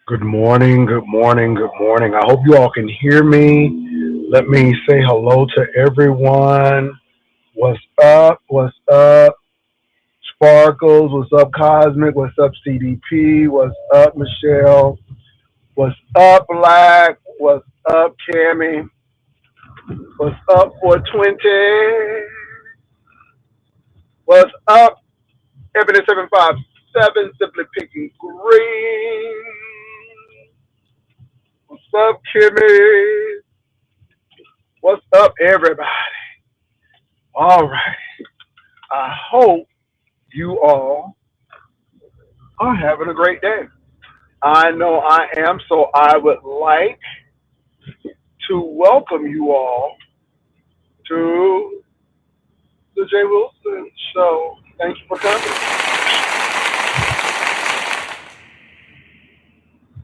Good morning, good morning, good morning. I hope you all can hear me. Let me say hello to everyone. What's up? What's up? Sparkles, what's up, Cosmic? What's up, CDP? What's up, Michelle? What's up, Black? What's up, Cammy? What's up, 420? What's up, Ebony 757? Simply picking green. What's up, Kimmy? What's up, everybody? All right. I hope you all are having a great day. I know I am, so I would like to welcome you all to the Jay Wilson Show. Thank you for coming.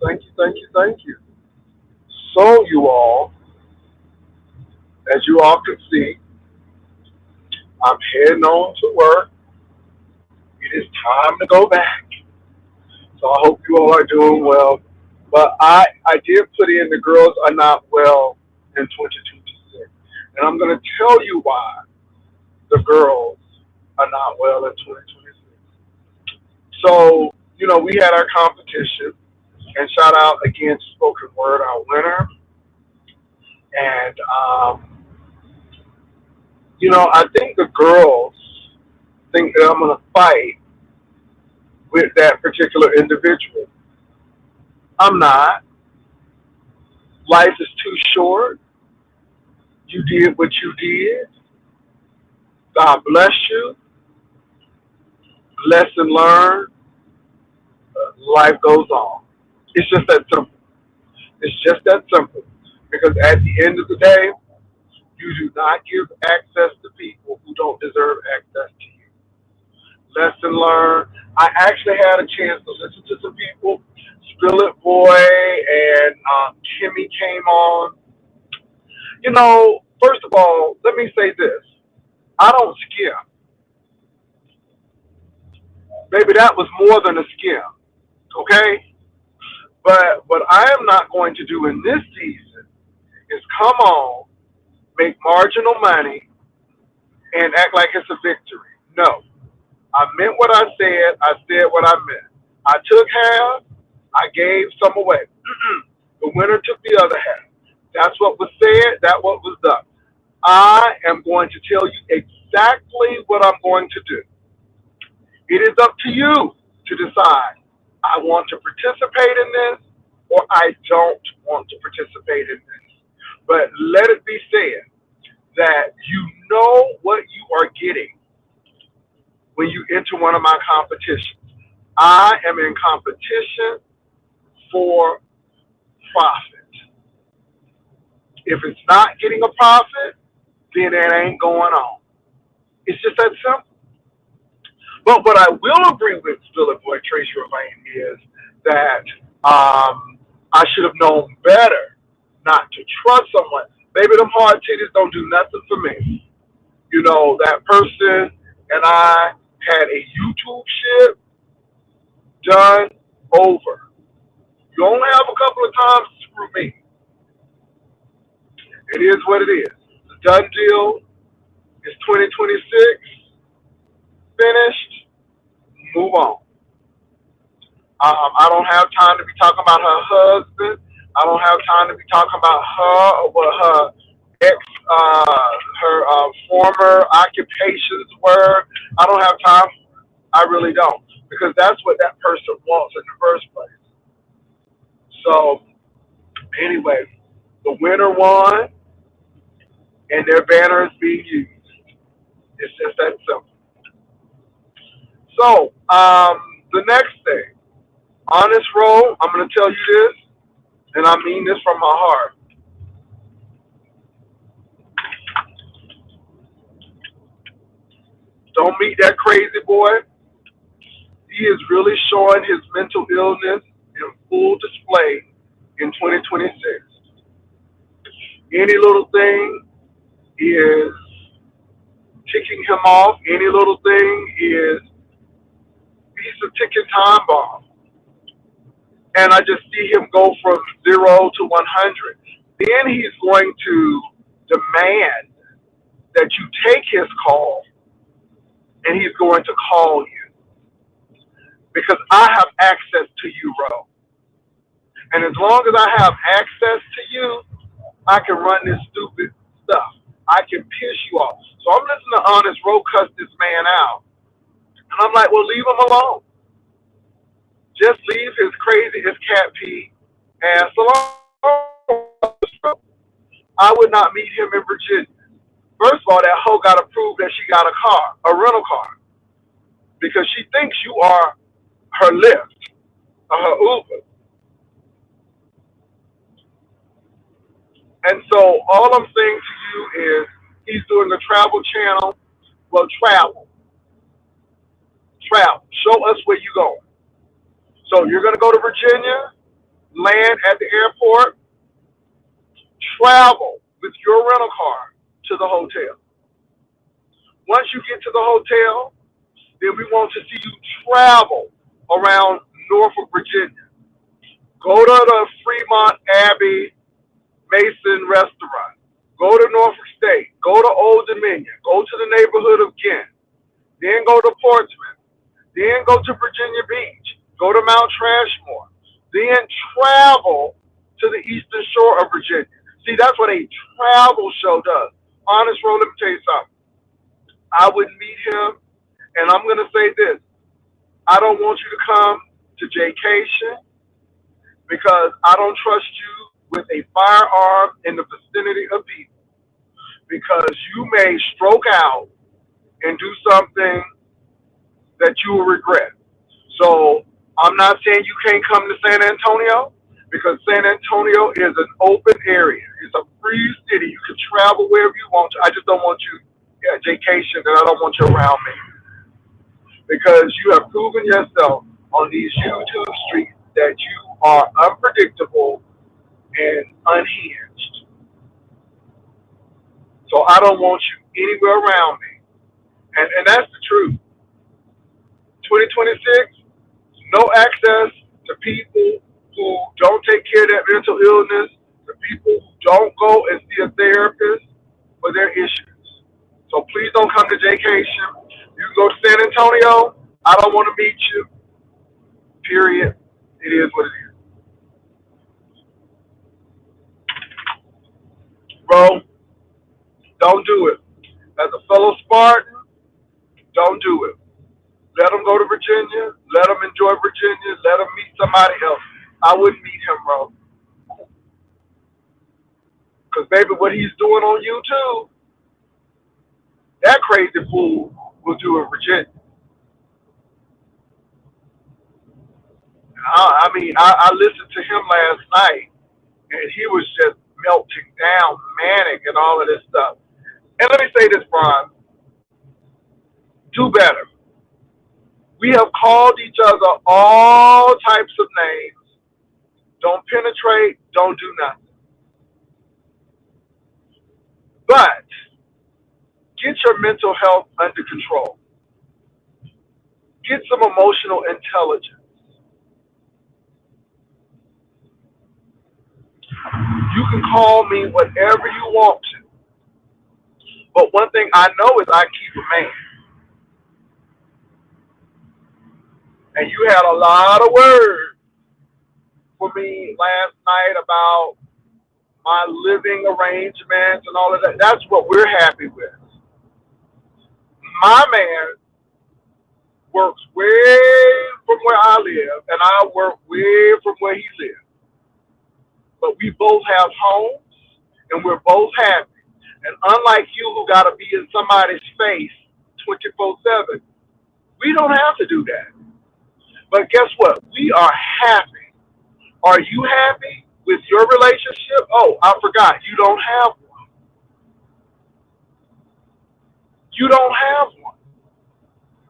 Thank you, thank you, thank you. So, you all, as you all can see, I'm heading on to work. It is time to go back. So, I hope you all are doing well. But I did put in the girls are not well in 2026. And I'm going to tell you why the girls are not well in 2026. So, we had our competition, and shout out again to Spoken Word, our winner. And, I think the girls think that I'm going to fight with that particular individual. I'm not. Life is too short. You did what you did. God bless you. Lesson learned. Life goes on. It's just that simple. It's just that simple. Because at the end of the day, you do not give access to people who don't deserve access to you. Lesson learned. I actually had a chance to listen to some people. Spill It Boy and Kimmy came on. First of all, let me say this. I don't skim. Maybe that was more than a skim. Okay? But what I am not going to do in this season is come on, make marginal money, and act like it's a victory. No. I meant what I said. I said what I meant. I took half. I gave some away. The winner took the other half. That's what was said. That's what was done. I am going to tell you exactly what I'm going to do. It is up to you to decide. I want to participate in this or I don't want to participate in this. But let it be said that you know what you are getting when you enter one of my competitions. I am in competition for profit. If it's not getting a profit, then it ain't going on. It's just that simple. But what I will agree with Philip Boy Tracy Remain is that I should have known better not to trust someone. Baby, them hard titties don't do nothing for me. That person and I had a YouTube ship done over. You only have a couple of times to screw me. It is what it is. It's a done deal. It's 2026. Finished. Move on. I don't have time to be talking about her husband. I don't have time to be talking about her or what her ex, her former occupations were. I don't have time. I really don't. Because that's what that person wants in the first place. So, anyway, the winner won, and their banner is being used. It's just that simple. So, the next thing, honest roll, I'm going to tell you this, and I mean this from my heart. Don't meet that crazy boy. He is really showing his mental illness in full display in 2026. Any little thing is ticking him off. Any little thing is he's a ticking time bomb. and I just see him go from 0 to 100. Then he's going to demand that you take his call, and he's going to call you because I have access to you, bro. And as long as I have access to you, I can run this stupid stuff. I can piss you off. So I'm listening to Honest Row cuss this man out. And I'm like, well, leave him alone. Just leave his crazy, his cat pee ass alone. I would not meet him in Virginia. First of all, that hoe got to prove that she got a car, a rental car, because she thinks you are her Lyft or her Uber. And so all I'm saying to you is he's doing a travel channel. Well, travel. Travel. Show us where you're going. So you're going to go to Virginia, land at the airport, travel with your rental car to the hotel. Once you get to the hotel, then we want to see you travel around Norfolk, Virginia. Go to the Fremont Abbey Mason restaurant. Go to Norfolk State. Go to Old Dominion. Go to the neighborhood of Ghent. Then go to Portsmouth. Then go to Virginia Beach. Go to Mount Trashmore. Then travel to the eastern shore of Virginia. See, that's what a travel show does. Honest Roll, let me tell you something. I wouldn't meet him, and I'm going to say this. I don't want you to come to Jaycation because I don't trust you with a firearm in the vicinity of people because you may stroke out and do something that you will regret. So I'm not saying you can't come to San Antonio because San Antonio is an open area. It's a free city. You can travel wherever you want to. I just don't want you at vacation, and I don't want you around me because you have proven yourself on these YouTube streets that you are unpredictable and unhinged. So I don't want you anywhere around me. And that's the truth. 2026, no access to people who don't take care of that mental illness, to people who don't go and see a therapist for their issues. So please don't come to Jaycation. You can go to San Antonio. I don't want to meet you. Period. It is what it is. Bro, don't do it. As a fellow Spartan, don't do it. Let him go to Virginia. Let him enjoy Virginia. Let him meet somebody else. I wouldn't meet him, bro. Because, baby, what he's doing on YouTube, that crazy fool will do in Virginia. I listened to him last night, and he was just melting down, manic, and all of this stuff. And let me say this, Brian. Do better. We have called each other all types of names. Don't penetrate. Don't do nothing. But get your mental health under control. Get some emotional intelligence. You can call me whatever you want to. But one thing I know is I keep a man. And you had a lot of words for me last night about my living arrangements and all of that. That's what we're happy with. My man works way from where I live, and I work way from where he lives. But we both have homes, and we're both happy. And unlike you who got to be in somebody's face 24/7, we don't have to do that. But guess what? We are happy. Are you happy with your relationship? Oh, I forgot. You don't have one. You don't have one.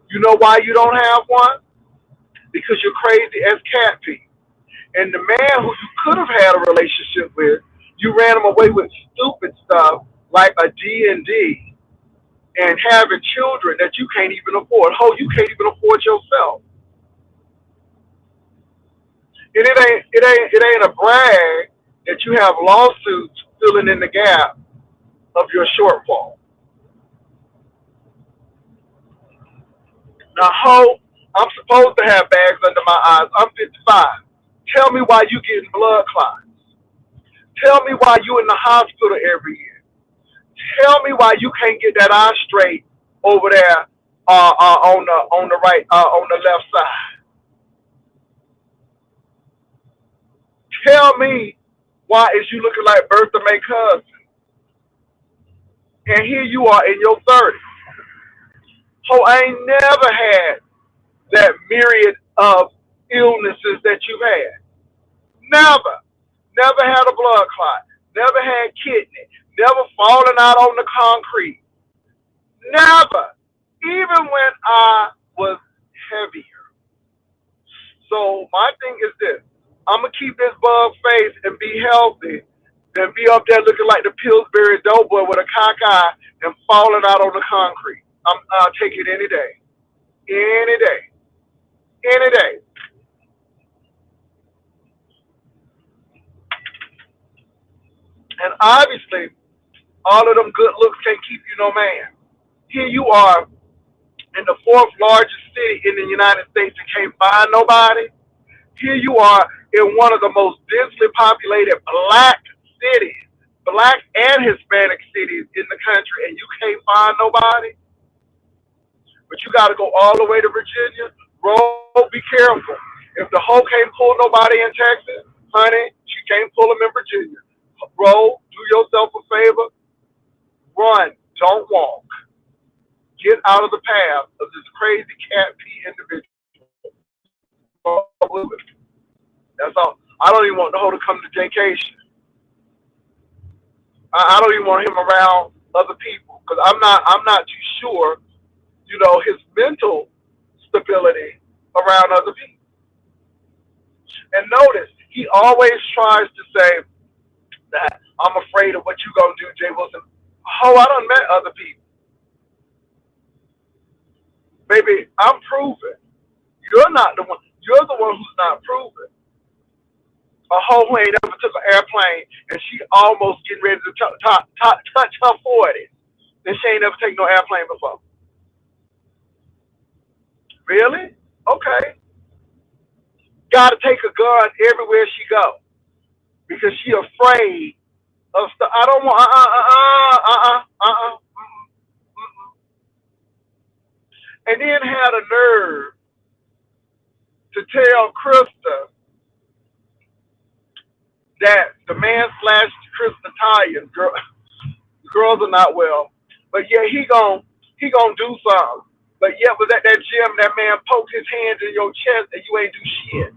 You know why you don't have one? Because you're crazy as cat pee. And the man who you could have had a relationship with, you ran him away with stupid stuff like a D&D and having children that you can't even afford. Oh, you can't even afford yourself. And it ain't a brag that you have lawsuits filling in the gap of your shortfall. Now, ho, I'm supposed to have bags under my eyes. I'm 55. Tell me why you getting blood clots. Tell me why you in the hospital every year. Tell me why you can't get that eye straight over there on the right on the left side. Tell me why is you looking like Bertha May cousin, and here you are in your 30s. Oh, I ain't never had that myriad of illnesses that you've had. Never. Never had a blood clot. Never had kidney. Never fallen out on the concrete. Never. Even when I was heavier. So my thing is this. I'm going to keep this bug face and be healthy than be up there looking like the Pillsbury Doughboy with a cock eye and falling out on the concrete. I'll take it any day. Any day. Any day. And obviously, all of them good looks can't keep you no man. Here you are in the fourth largest city in the United States and can't find nobody. Here you are in one of the most densely populated black cities, black and Hispanic cities in the country, and you can't find nobody. But you got to go all the way to Virginia. Roll, be careful. If the hoe can't pull nobody in Texas, honey, she can't pull them in Virginia. Roll, do yourself a favor, run, don't walk. Get out of the path of this crazy cat pee individual. That's all. I don't even want the hoe to come to vacation. I don't even want him around other people because I'm not too sure, his mental stability around other people. And notice he always tries to say that I'm afraid of what you gonna do, Jay Wilson. Oh, I done met other people. Baby, I'm proven. You're not the one. You're the one who's not proven. A hoe who ain't ever took an airplane and she almost getting ready to touch her 40s. And she ain't never taken no airplane before. Really? Okay. Gotta take a gun everywhere she go because she afraid of stuff. I don't want and then had a nerve to tell Krista that the man slashed Krista Talion. Girls are not well, but yeah, he gon' do something. But yeah, was at that gym, that man poked his hands in your chest, and you ain't do shit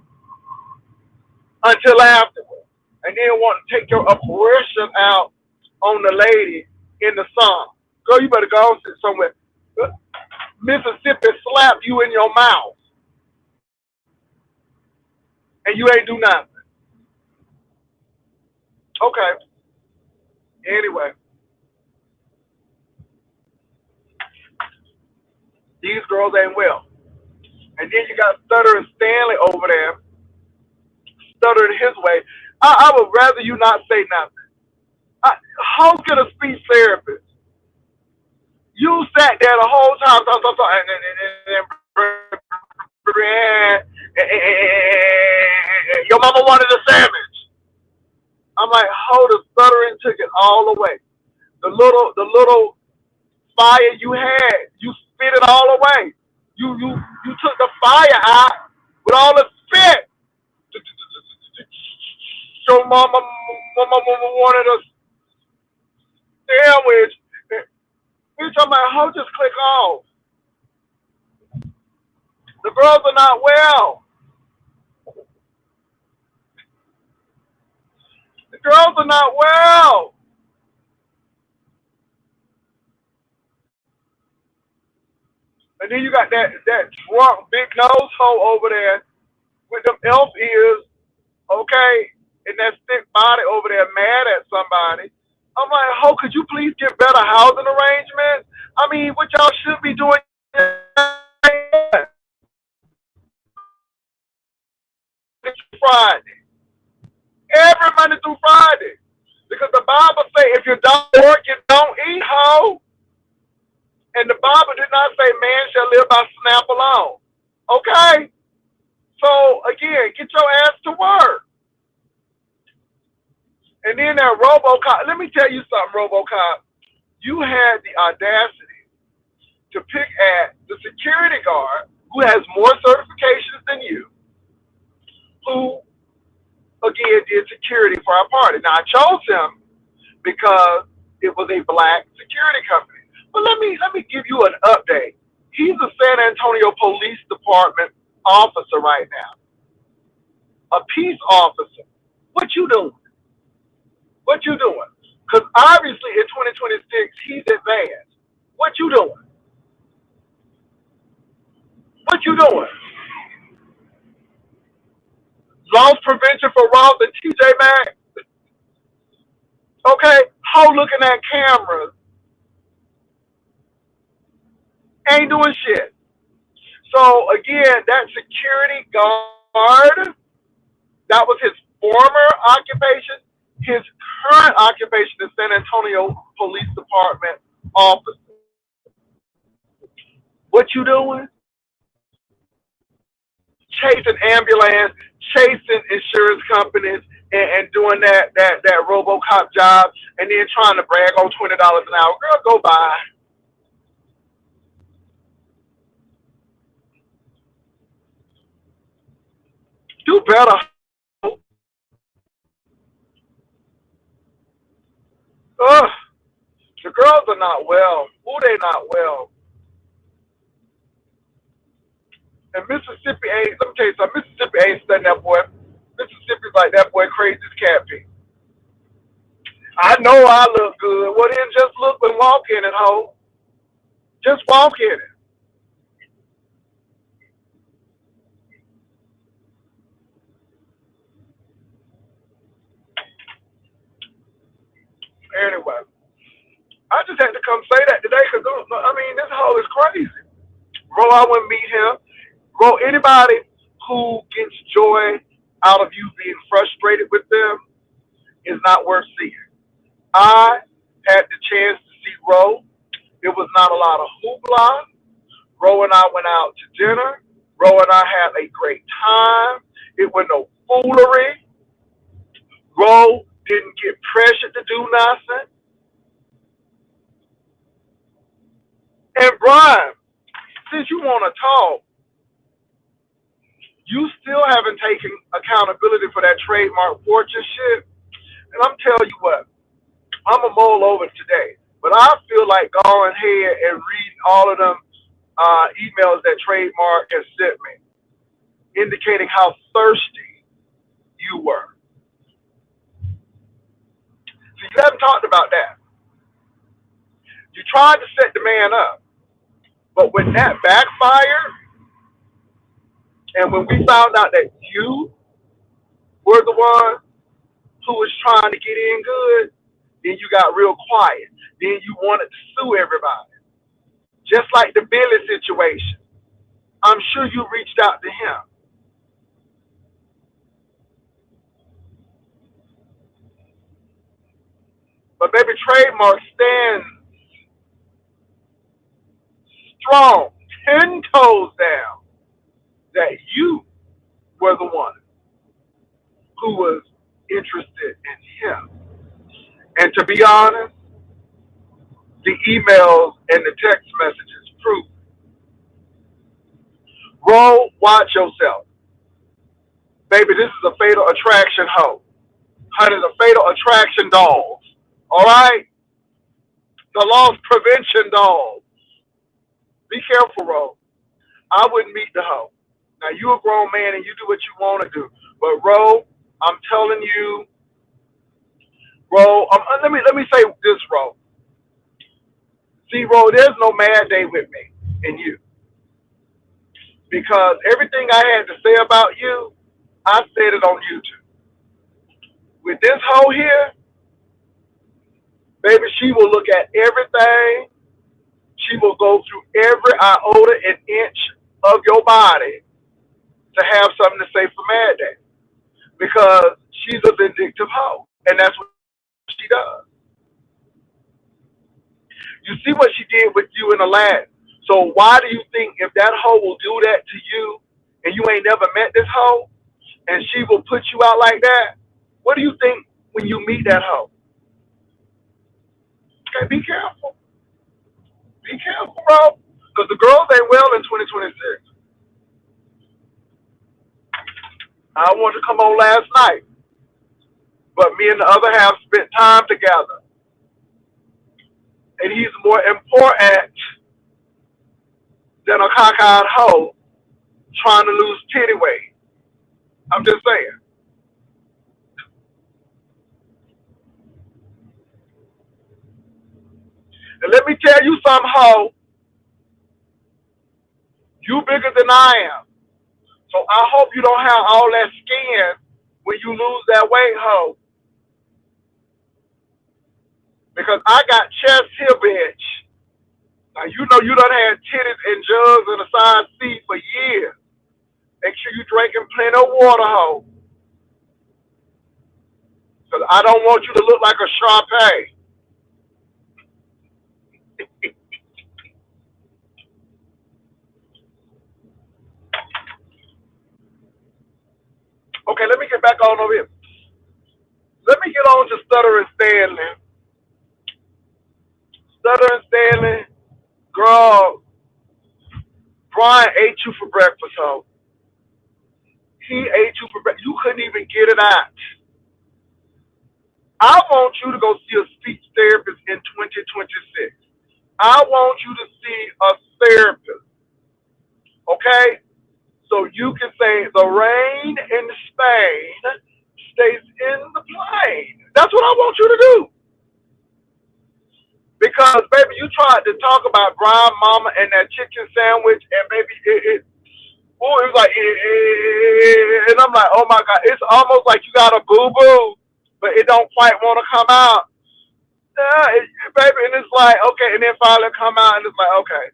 until afterwards. And then want to take your aggression out on the lady in the sun. Girl, you better go and sit somewhere. Mississippi slapped you in your mouth, and you ain't do nothing. Okay. Anyway, these girls ain't well. And then you got Stuttering Stanley over there, stuttering his way. I would rather you not say nothing. How can a speech therapist? You sat there the whole time, and your mama wanted a sandwich. I'm like, how the stuttering took it all away. The little fire you had, you spit it all away. You took the fire out with all the spit. Your mama wanted a sandwich. Bitch, I'm like, how just click off? The girls are not well. The girls are not well. And then you got that drunk big nose hoe over there with them elf ears, okay, and that thick body over there mad at somebody. I'm like, ho, could you please get better housing arrangements? I mean, what y'all should be doing Friday. if you don't work, you don't eat, hoe. And the Bible did not say man shall live by snap alone. Okay? So, again, get your ass to work. And then that RoboCop, let me tell you something, RoboCop. You had the audacity to pick at the security guard who has more certifications than you, who, again, did security for our party. Now, I chose him because it was a black security company. But let me give you an update. He's a San Antonio Police Department officer right now, a peace officer. What you doing? What you doing? Because obviously in 2026 he's advanced. What you doing? What you doing? Loss prevention for Ross and TJ Maxx. Okay, how looking at cameras ain't doing shit. So again, that security guard, that was his former occupation. His current occupation is San Antonio Police Department officer. What you doing? Chasing ambulance, chasing insurance companies, and doing that RoboCop job, and then trying to brag on $20 an hour. Girl, go by. Do better. Ugh, the girls are not well. Ooh, they not well. And Mississippi ain't, let me tell you something, Mississippi ain't studying that boy. Mississippi's like that boy crazy as cat be. I know I look good. Well, then just look and walk in it, ho. Just walk in it. Anyway, I just had to come say that today because, I mean, this hoe is crazy. Bro, I wouldn't meet him. Bro, anybody who gets joy out of you being frustrated with them is not worth seeing. I had the chance to see Ro. It was not a lot of hoopla. Ro and I went out to dinner. Ro and I had a great time. It was no foolery. Ro didn't get pressured to do nothing. And Brian, since you want to talk, you still haven't taken accountability for that trademark fortune shit. And I'm telling you what, I'm a mull over today. But I feel like going ahead and reading all of them emails that Trademark has sent me, indicating how thirsty you were. So you haven't talked about that. You tried to set the man up. But when that backfired, and when we found out that you were the one who was trying to get in good, then you got real quiet. Then you wanted to sue everybody. Just like the Billy situation. I'm sure you reached out to him. But baby, Trademark stands strong, 10 toes down, that you were the one who was interested in him. And to be honest, the emails and the text messages prove. Roll, watch yourself. Baby, this is a fatal attraction hoe. Honey, the fatal attraction dolls. All right? The loss prevention dolls. Be careful, Ro. I wouldn't meet the hoe. Now, you a grown man and you do what you want to do. But, Ro, I'm telling you, Ro, let me say this, Ro. See, Ro, there's no mad day with me and you. Because everything I had to say about you, I said it on YouTube. With this hoe here, baby, she will look at everything. She will go through every iota and inch of your body to have something to say for Mad Day. Because she's a vindictive hoe. And that's what she does. You see what she did with you in the last. So why do you think if that hoe will do that to you and you ain't never met this hoe and she will put you out like that? What do you think when you meet that hoe? Okay, be careful. Be careful, bro. Because the girls ain't well in 2026. I wanted to come on last night, but me and the other half spent time together. And he's more important than a cockeyed hoe trying to lose titty weight. I'm just saying. And let me tell you something, hoe. You bigger than I am. So I hope you don't have all that skin when you lose that weight, hoe. Because I got chest here, bitch. Now you know you done had titties and jugs and a size C for years. Make sure you drinking plenty of water, hoe. Because I don't want you to look like a Sharpay. Okay, let me get back on over here. Let me get on to Stutter and Stanley. Stutter and Stanley, girl, Brian ate you for breakfast, hoe. He ate you for breakfast. You couldn't even get it out. I want you to go see a speech therapist in 2026. I want you to see a therapist, okay? So you can say the rain in Spain stays in the plane. That's what I want you to do. Because, baby, you tried to talk about Brian Mama and that chicken sandwich, and baby, it was like, and I'm like, oh my God, it's almost like you got a boo-boo, but it don't quite want to come out. Baby, and it's like, okay, and then finally come out, and it's like, okay.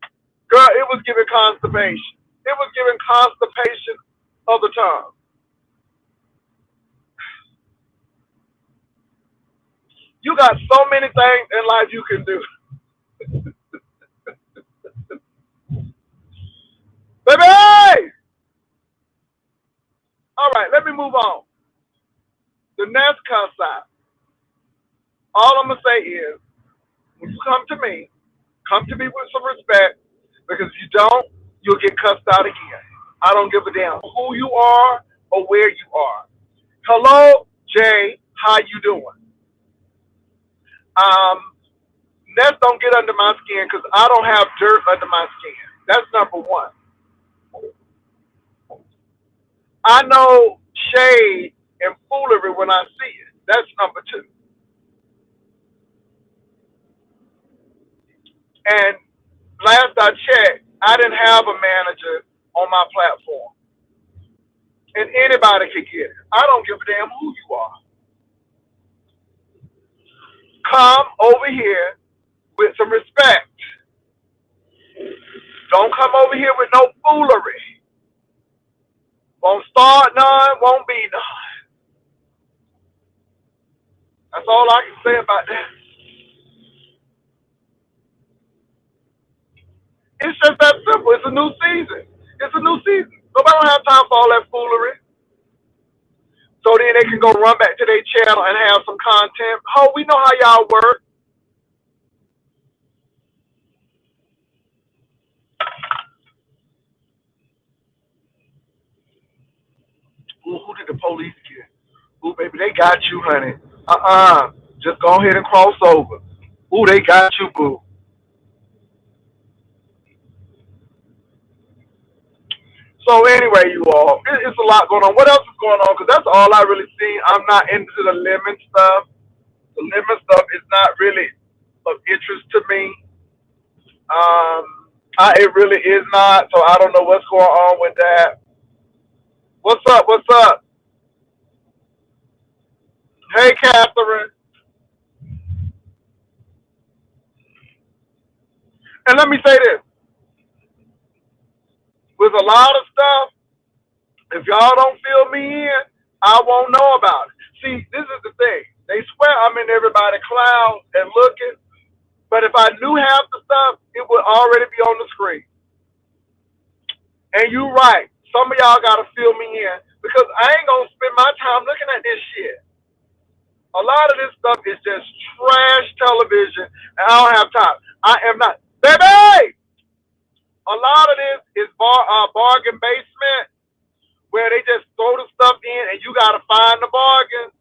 Girl, it was giving constipation. It was giving constipation of the tongue. You got so many things in life you can do. Baby! All right, let me move on. The next cuss out. All I'm going to say is, when you come to me with some respect, because if you don't, you'll get cussed out again. I don't give a damn who you are or where you are. Hello, Jay. How you doing? Um, Nest don't get under my skin because I don't have dirt under my skin. That's number one. I know shade and foolery when I see it. That's number two. And last I checked, I didn't have a manager on my platform. And anybody could get it. I don't give a damn who you are. Come over here with some respect. Don't come over here with no foolery. Won't start none, won't be none. That's all I can say about that. It's just that simple. It's a new season. It's a new season. Nobody don't have time for all that foolery. So then they can go run back to their channel and have some content. Oh, we know how y'all work. Ooh, who did the police get? Ooh, baby, they got you, honey. Just go ahead and cross over. Ooh, they got you, boo. So anyway, you all, it's a lot going on. What else is going on? Because that's all I really see. I'm not into the lemon stuff. The lemon stuff is not really of interest to me. It really is not. So I don't know what's going on with that. What's up? What's up? Hey, Catherine. And let me say this: with a lot of stuff, if y'all don't fill me in, I won't know about it. See, this is the thing. They swear I'm in everybody's cloud and looking, But if I knew half the stuff, it would already be on the screen. And you right. Some of y'all gotta fill me in because I ain't gonna spend my time looking at this shit. A lot of this stuff is just trash television, and I don't have time. I am not, baby. A lot of this is bargain basement where they just throw the stuff in and you gotta find the bargain.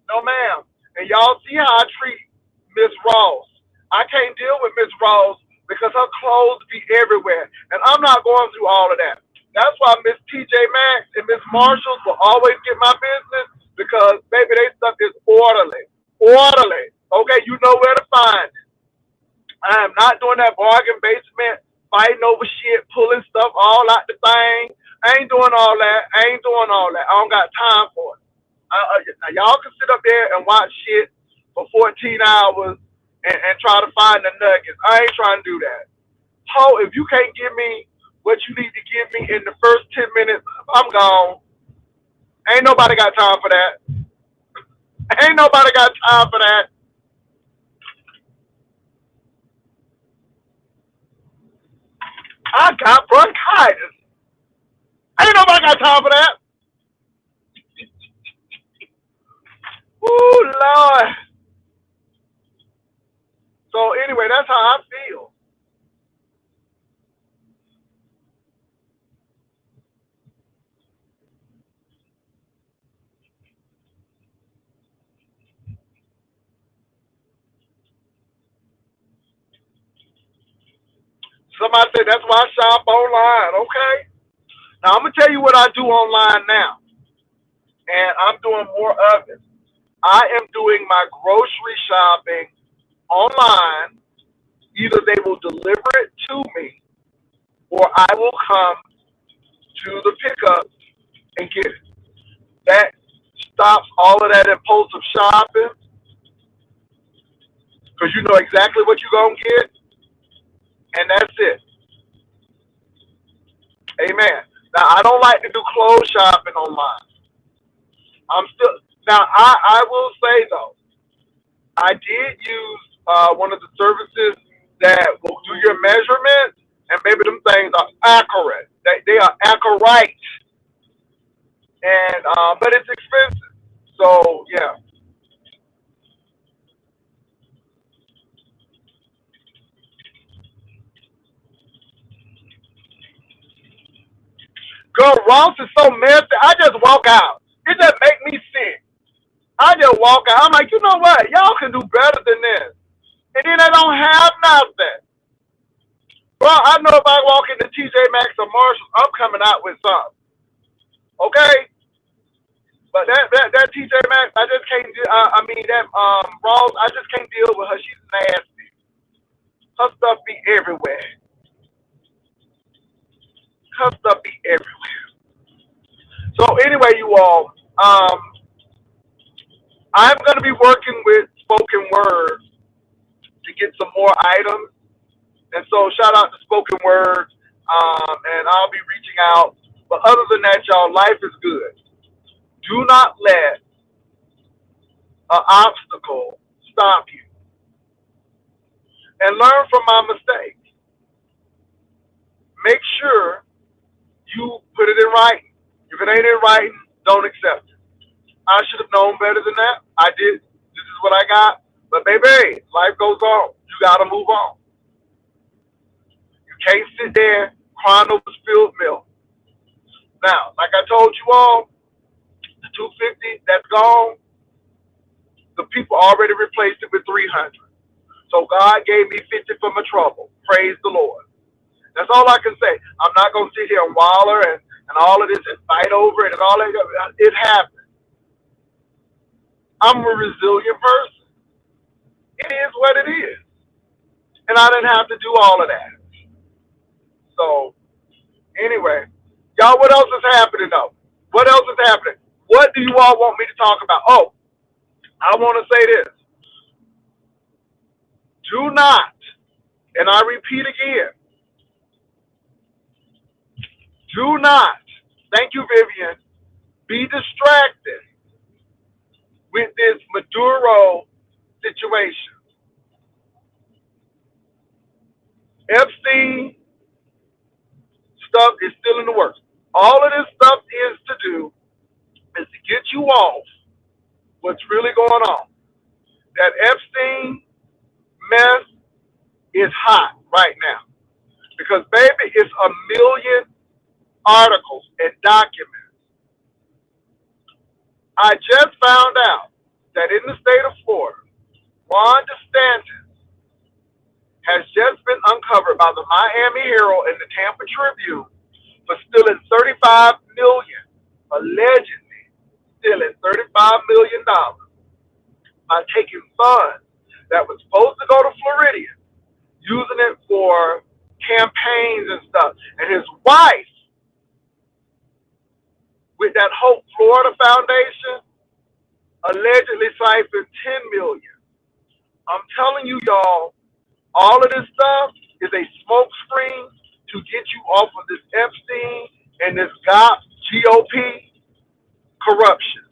No, ma'am. And y'all see how I treat Miss Ross. I can't deal with Miss Ross because her clothes be everywhere, and I'm not going through all of that. That's why Miss TJ Maxx and Miss Marshalls will always get my business because, baby, they stuff is orderly. Orderly. Okay, you know where to find it. I am not doing that bargain basement, fighting over shit, pulling stuff all out the thing. I ain't doing all that. I ain't doing all that. I don't got time for it. Now y'all can sit up there and watch shit for 14 hours and try to find the nuggets. I ain't trying to do that. Ho, if you can't give me what you need to give me in the first 10 minutes, I'm gone. Ain't nobody got time for that. Ain't nobody got time for that. I got bronchitis. Ain't nobody got time for that. Ooh, Lord. So anyway, that's how I feel. Somebody said that's why I shop online. Okay. Now I'm gonna tell you what I do online now, and I'm doing more of it. I am doing my grocery shopping online. Either they will deliver it to me, or I will come to the pickup and get it. That stops all of that impulsive shopping because you know exactly what you're gonna get, and that's it. Amen. Now I don't like to do clothes shopping online. I'm still now. I will say though, I did use one of the services that will do your measurements, and maybe them things are accurate. They are accurate, and but it's expensive. So yeah, girl, Ross is so messy. I just walk out. It just make me sick. I just walk out. I'm like, you know what? Y'all can do better than this. And then they don't have nothing. Well, I know if I walk into TJ Maxx or Marshalls, I'm coming out with something. Okay? But that TJ Maxx, I just can't deal. I mean that Ross, I just can't deal with her. She's nasty. Her stuff be everywhere. Her stuff be everywhere. So anyway, you all, I'm gonna be working with Spoken Word to get some more items. And so shout out to Spoken Word, and I'll be reaching out. But other than that, y'all, life is good. Do not let an obstacle stop you. And learn from my mistakes. Make sure you put it in writing. If it ain't in writing, don't accept it. I should have known better than that. I did. This is what I got. But baby, life goes on. You gotta move on. You can't sit there crying over spilled milk. Now, like I told you all, the 250 that's gone, the people already replaced it with 300. So God gave me 50 for my trouble. Praise the Lord. That's all I can say. I'm not gonna sit here and waller and all of this and fight over it and all that. It happened. I'm a resilient person. It is what it is. And I didn't have to do all of that. So anyway, y'all, what else is happening though? What else is happening? What do you all want me to talk about? Oh, I want to say this. Do not, and I repeat again, do not, thank you, Vivian, be distracted with this Maduro situation. Epstein stuff is still in the works. All of this stuff is to do is to get you off what's really going on. That Epstein mess is hot right now because, baby, it's a million articles and documents. I just found out that in the state of Florida, Ron DeSantis has just been uncovered by the Miami Herald and the Tampa Tribune for stealing $35 million, allegedly stealing $35 million by taking funds that was supposed to go to Floridians, using it for campaigns and stuff. And his wife, with that Hope Florida Foundation, allegedly siphoned $10 million. I'm telling you, y'all, all of this stuff is a smokescreen to get you off of this Epstein and this GOP corruption.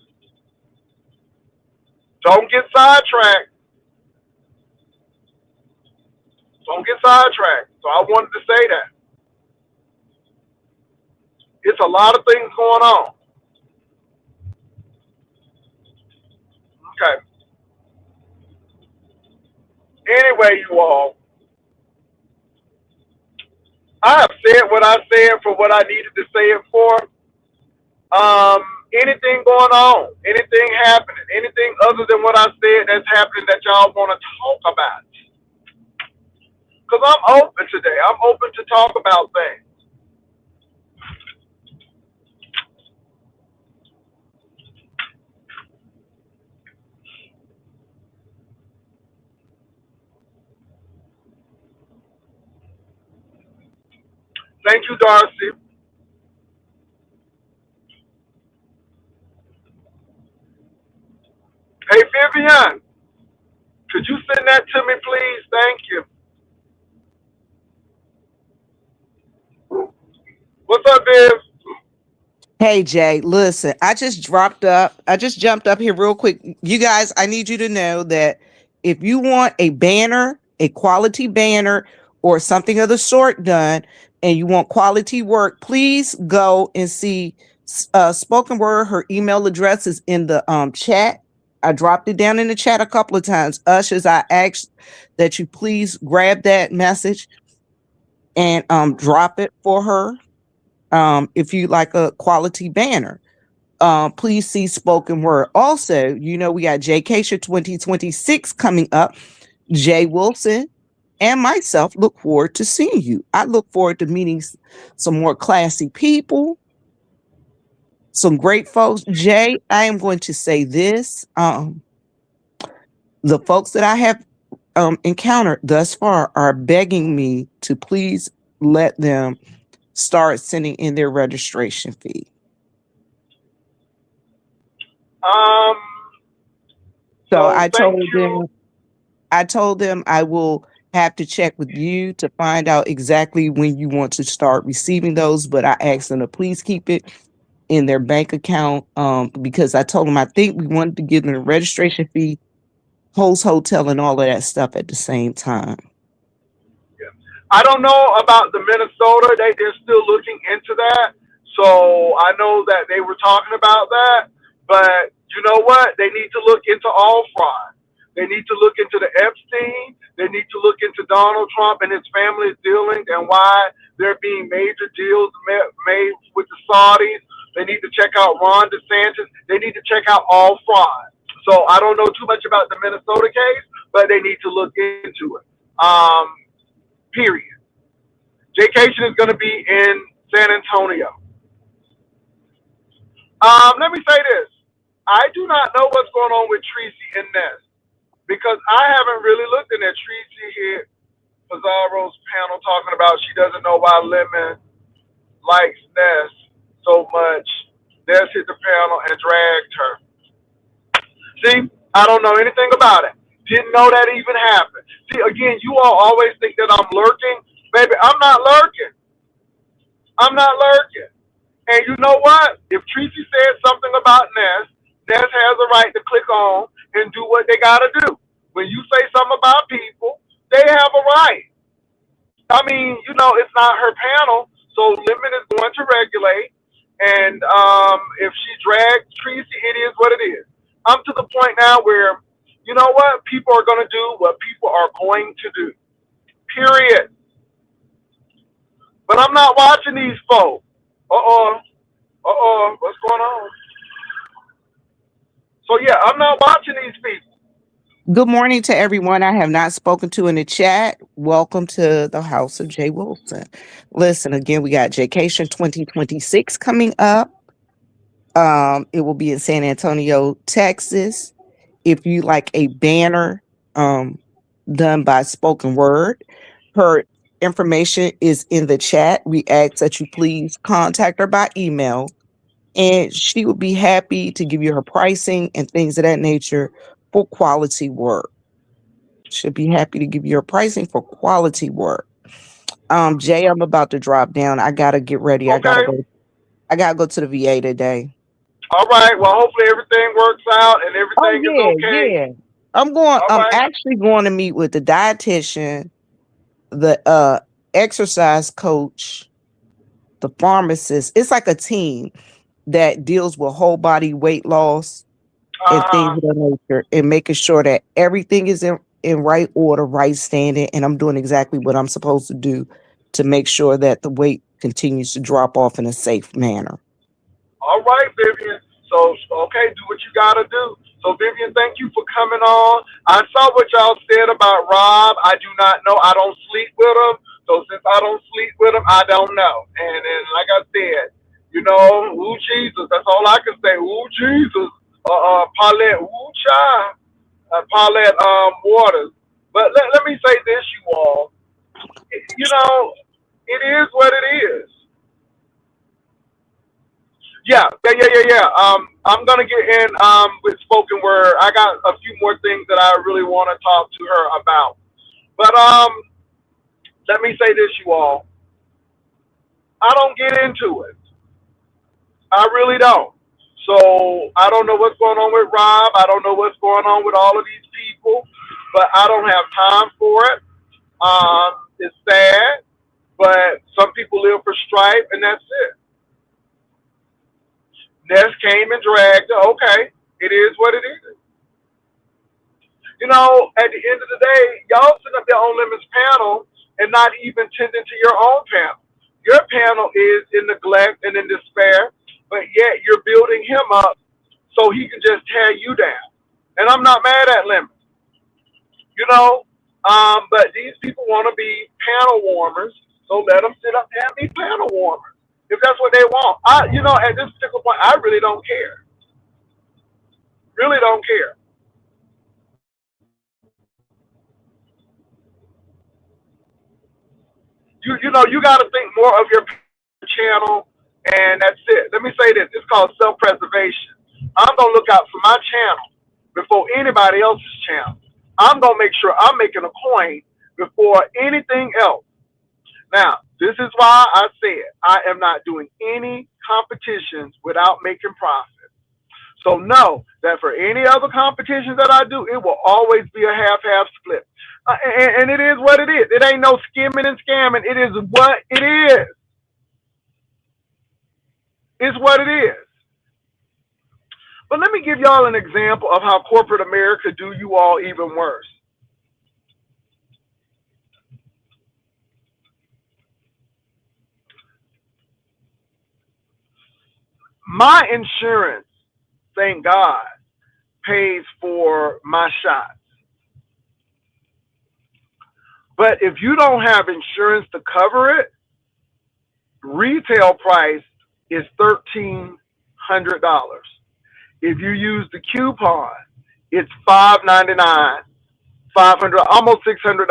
Don't get sidetracked. Don't get sidetracked. So I wanted to say that. It's a lot of things going on. Okay. Anyway, you all, I have said what I said for what I needed to say it for. Anything going on, anything happening, anything other than what I said that's happening that y'all want to talk about? Because I'm open today. I'm open to talk about things. Thank you, Darcy. Hey, Vivian, could you send that to me, please? Thank you. What's up, Viv? Hey Jay, listen, I just jumped up here real quick. You guys, I need you to know that if you want a banner, a quality banner, or something of the sort done, and you want quality work, please go and see Spoken Word. Her email address is in the chat. I dropped it down in the chat a couple of times. Ushers, I asked that you please grab that message and drop it for her. If you like a quality banner, please see Spoken Word. Also, you know, we got Jaycation 2026 coming up. Jay Wilson and myself look forward to seeing you. I look forward to meeting some more classy people, some great folks. Jay, I am going to say this. The folks that I have encountered thus far are begging me to please let them start sending in their registration fee. So I told them I will have to check with you to find out exactly when you want to start receiving those, but I asked them to please keep it in their bank account because I told them I think we wanted to give them a registration fee, host hotel, and all of that stuff at the same time. I don't know about the Minnesota. They're still looking into that. So I know that they were talking about that. But you know what? They need to look into all fraud. They need to look into the Epstein. They need to look into Donald Trump and his family's dealings and why there are being major deals made with the Saudis. They need to check out Ron DeSantis. They need to check out all fraud. So I don't know too much about the Minnesota case, but they need to look into it. Period. Jaycation is going to be in San Antonio. Let me say this. I do not know what's going on with Tracy and Ness because I haven't really looked in at Tracy here. Pizarro's panel talking about she doesn't know why Lemon likes Ness so much. Ness hit the panel and dragged her. See, I don't know anything about it. Didn't know that even happened. See, again, you all always think that I'm lurking. Baby, I'm not lurking. I'm not lurking. And you know what? If Tracy said something about Ness, Ness has a right to click on and do what they got to do. When you say something about people, they have a right. I mean, it's not her panel, so Lemon is going to regulate. And if she drags Tracy, it is what it is. I'm to the point now where, you know what? People are going to do what people are going to do. Period. But I'm not watching these folks. Uh-oh. Uh-oh. What's going on? So, yeah, I'm not watching these people. Good morning to everyone I have not spoken to in the chat. Welcome to the House of Jay Wilson. Listen, again, we got Jaycation 2026 coming up. It will be in San Antonio, Texas. If you like a banner done by spoken word, her information is in the chat. We ask that you please contact her by email, and she would be happy to give you her pricing and things of that nature for quality work. She'll be happy to give you her pricing for quality work. Jay, I'm about to drop down. I gotta get ready. Okay. I gotta go to the VA today. All right. Well, hopefully everything works out and everything is okay. Yeah. I'm actually going to meet with the dietitian, the exercise coach, the pharmacist. It's like a team that deals with whole body weight loss and things of that nature, and making sure that everything is in right order, right standing, and I'm doing exactly what I'm supposed to do to make sure that the weight continues to drop off in a safe manner. All right, Vivian. So, okay, do what you got to do. So, Vivian, thank you for coming on. I saw what y'all said about Rob. I do not know. I don't sleep with him. So, since I don't sleep with him, I don't know. And like I said, ooh, Jesus. That's all I can say. Ooh, Jesus. Paulette, ooh, child. Paulette Waters. But let me say this, you all. It is what it is. Yeah. I'm gonna get in with spoken word. I got a few more things that I really want to talk to her about. But let me say this, you all. I don't get into it. I really don't. So I don't know what's going on with Rob. I don't know what's going on with all of these people. But I don't have time for it. It's sad, but some people live for strife, and that's it. Ness came and dragged her. Okay, it is what it is. At the end of the day, y'all sit up there on Lemon's panel and not even tending to your own panel. Your panel is in neglect and in despair, but yet you're building him up so he can just tear you down. And I'm not mad at Lemon. But these people want to be panel warmers, so let them sit up there and be panel warmers if that's what they want. At this particular point, I really don't care. Really don't care. You got to think more of your channel, and that's it. Let me say this. It's called self-preservation. I'm going to look out for my channel before anybody else's channel. I'm going to make sure I'm making a coin before anything else. Now, this is why I said I am not doing any competitions without making profit. So know that for any other competitions that I do, it will always be a half-half split. And it is what it is. It ain't no skimming and scamming. It is what it is. It's what it is. But let me give y'all an example of how corporate America do you all even worse. My insurance, thank God, pays for my shots. But if you don't have insurance to cover it, retail price is $1,300. If you use the coupon, it's $5.99, $500, almost $600.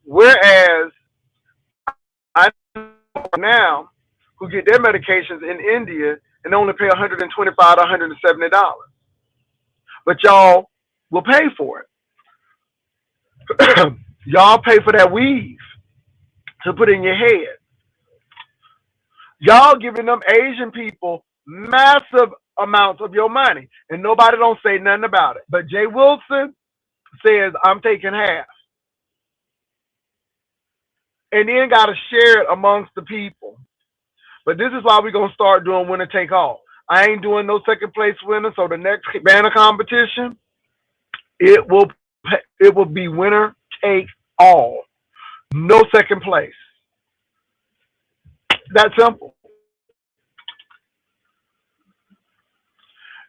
Whereas I know now who get their medications in India and only pay $125 to $170. But y'all will pay for it. Y'all pay for that weave to put in your head. Y'all giving them Asian people massive amounts of your money, and nobody don't say nothing about it. But Jay Wilson says, I'm taking half. and then got to share it amongst the people. But this is why we're gonna start doing winner take all. I ain't doing no second place winner. So the next banner competition, it will it will be winner take all. No second place. That simple.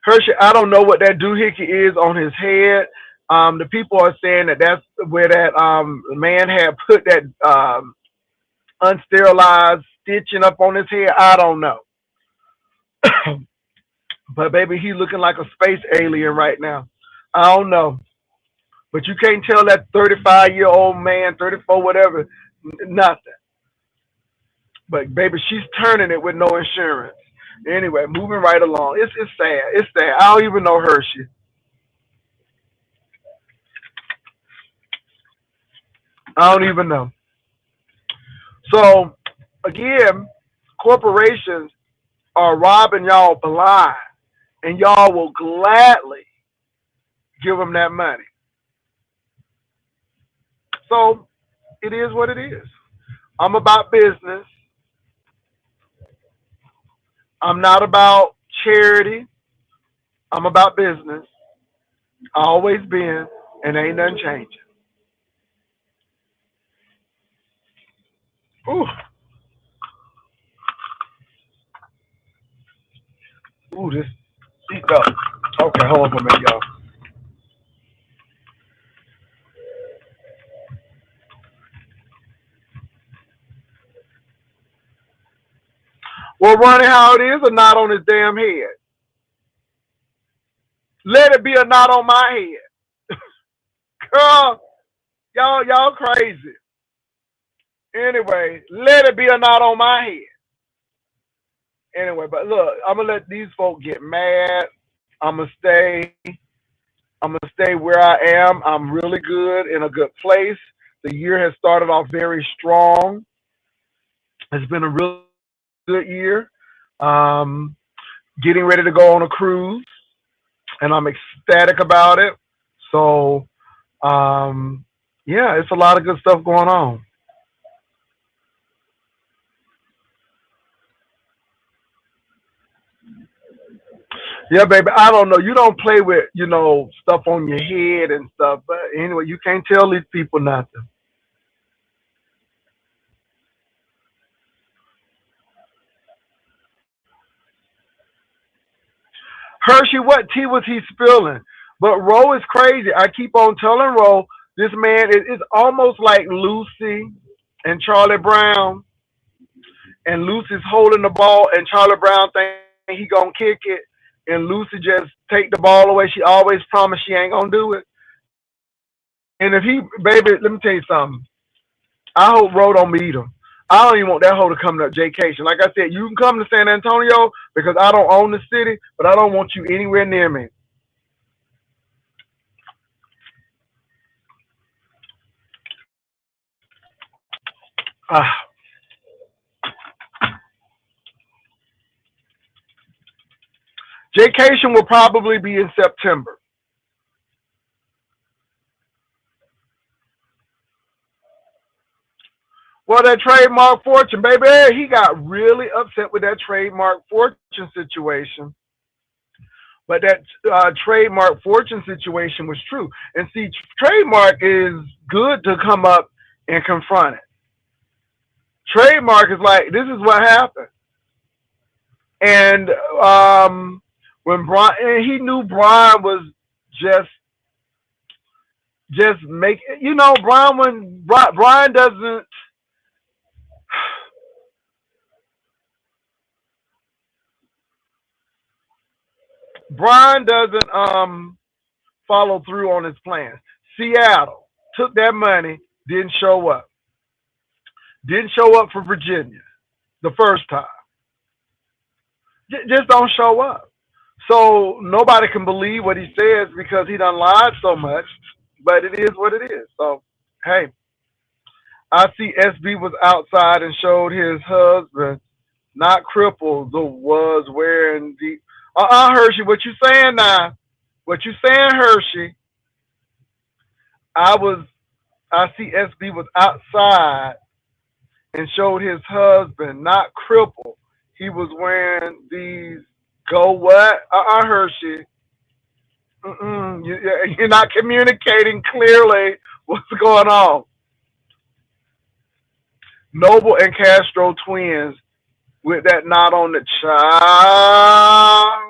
Hershey, I don't know what that doohickey is on his head. The people are saying that that's where that man had put that unsterilized stitching up on his head. I don't know. But baby, he looking like a space alien right now. I don't know. But you can't tell that 35-year-old man, 34, whatever, nothing. But baby, she's turning it with no insurance. Anyway, moving right along. It's sad. It's sad. I don't even know Hershey. I don't even know. So again, corporations are robbing y'all blind, and y'all will gladly give them that money. So it is what it is. I'm about business. I'm not about charity. I'm about business. I always been, and ain't nothing changing. Ooh, ooh, this seatbelt. Okay, hold on for a minute, y'all. Well, running how it is, a knot on his damn head. Let it be a knot on my head. Girl, y'all crazy. Anyway, let it be a knot on my head. Anyway, but look, I'm gonna let these folk get mad. I'm gonna stay. I'm gonna stay where I am. I'm really good in a good place. The year has started off very strong. It's been a really good year. Um, Getting ready to go on a cruise, and I'm ecstatic about it. So, um, yeah, it's a lot of good stuff going on. Yeah, baby. I don't know. You don't play with, stuff on your head and stuff. But anyway, you can't tell these people nothing. Hershey, what tea was he spilling? But Ro is crazy. I keep on telling Ro, this man is almost like Lucy and Charlie Brown. And Lucy's holding the ball, and Charlie Brown think he gonna kick it, and Lucy just take the ball away. She always promised she ain't gonna do it. And if he, baby, let me tell you something. I hope Ro don't meet him. I don't even want that hoe to come to J-Cation. Like I said, you can come to San Antonio because I don't own the city, but I don't want you anywhere near me. Ah, J-Cation will probably be in September. Well, that trademark fortune, baby, he got really upset with that trademark fortune situation. But that trademark fortune situation was true. And see, trademark is good to come up and confront it. Trademark is like, this is what happened. And when Brian, and he knew Brian was just make, Brian, when Brian doesn't, Brian doesn't follow through on his plans. Seattle took that money, didn't show up. Didn't show up for Virginia the first time. Just don't show up. So nobody can believe what he says because he done lied so much. But it is what it is. So hey, I see SB was outside and showed his husband, not crippled, the was wearing the. Hershey, what you saying now? What you saying, Hershey? I was. I see SB was outside and showed his husband, not crippled. He was wearing these go what? Hershey. You're not communicating clearly what's going on. Noble and Castro twins with that knot on the child.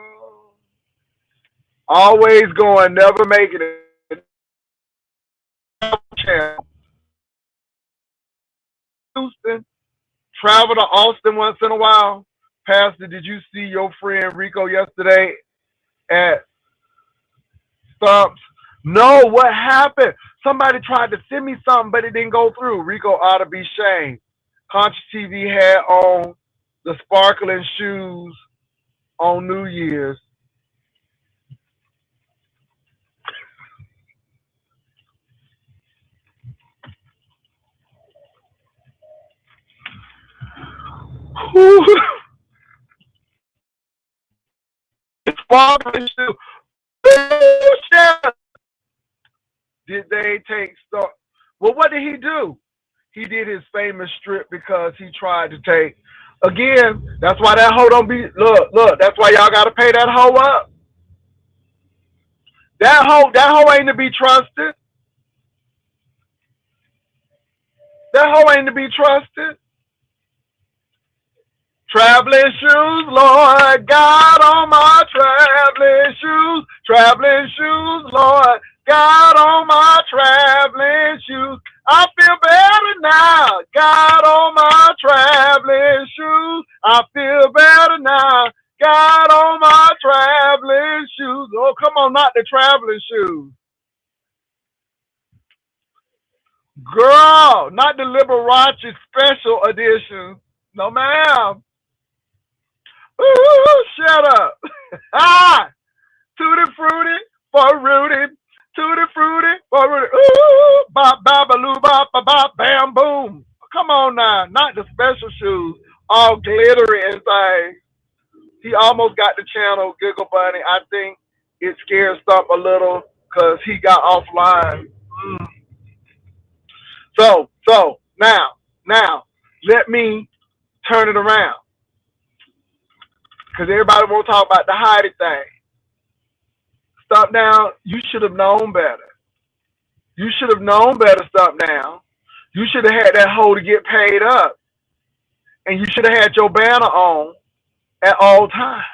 Always going, never making it. Houston, travel to Austin once in a while. Pastor, did you see your friend Rico yesterday at Stumps? No, what happened? Somebody tried to send me something, but it didn't go through. Rico ought to be shamed. Conscious TV had on the sparkling shoes on New Year's. Sparkling shoes. Did they take stuff? Well, what did he do? He did his famous strip because he tried to take. Again, that's why that hoe don't be. Look. That's why y'all got to pay that hoe up. That hoe ain't to be trusted. That hoe ain't to be trusted. Traveling shoes, Lord God, on my traveling shoes. Traveling shoes, Lord God, on my traveling shoes. I feel better now, God, on my traveling shoes. I feel better now, God, on my traveling shoes. Oh, come on, not the traveling shoes. Girl, not the Liberace special edition. No, ma'am. Ooh, shut up. Ah, tutti frutti for Rudy. Tutti frutti for Rudy. Ooh, bop, babaloo, bop, bop, bam, boom. Come on now, not the special shoes, all glittery and things. He almost got the channel, Giggle Bunny. I think it scared Stump a little because he got offline. Mm. So now, let me turn it around. Because everybody won't talk about the Heidi thing. Stop now. You should have known better. You should have known better, Stop now. You should have had that hoe to get paid up. And you should have had your banner on at all times.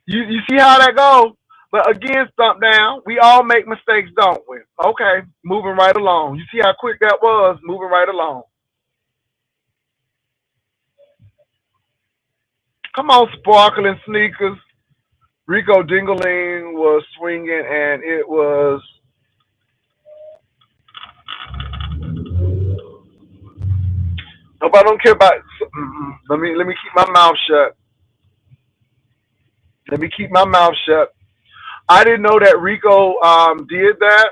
You see how that goes? But again, Stump down. We all make mistakes, don't we? Okay, moving right along. You see how quick that was? Moving right along. Come on, sparkling sneakers. Rico Dingaling was swinging, and it was. Hope I don't care about. Let me keep my mouth shut. Let me keep my mouth shut. I didn't know that Rico did that,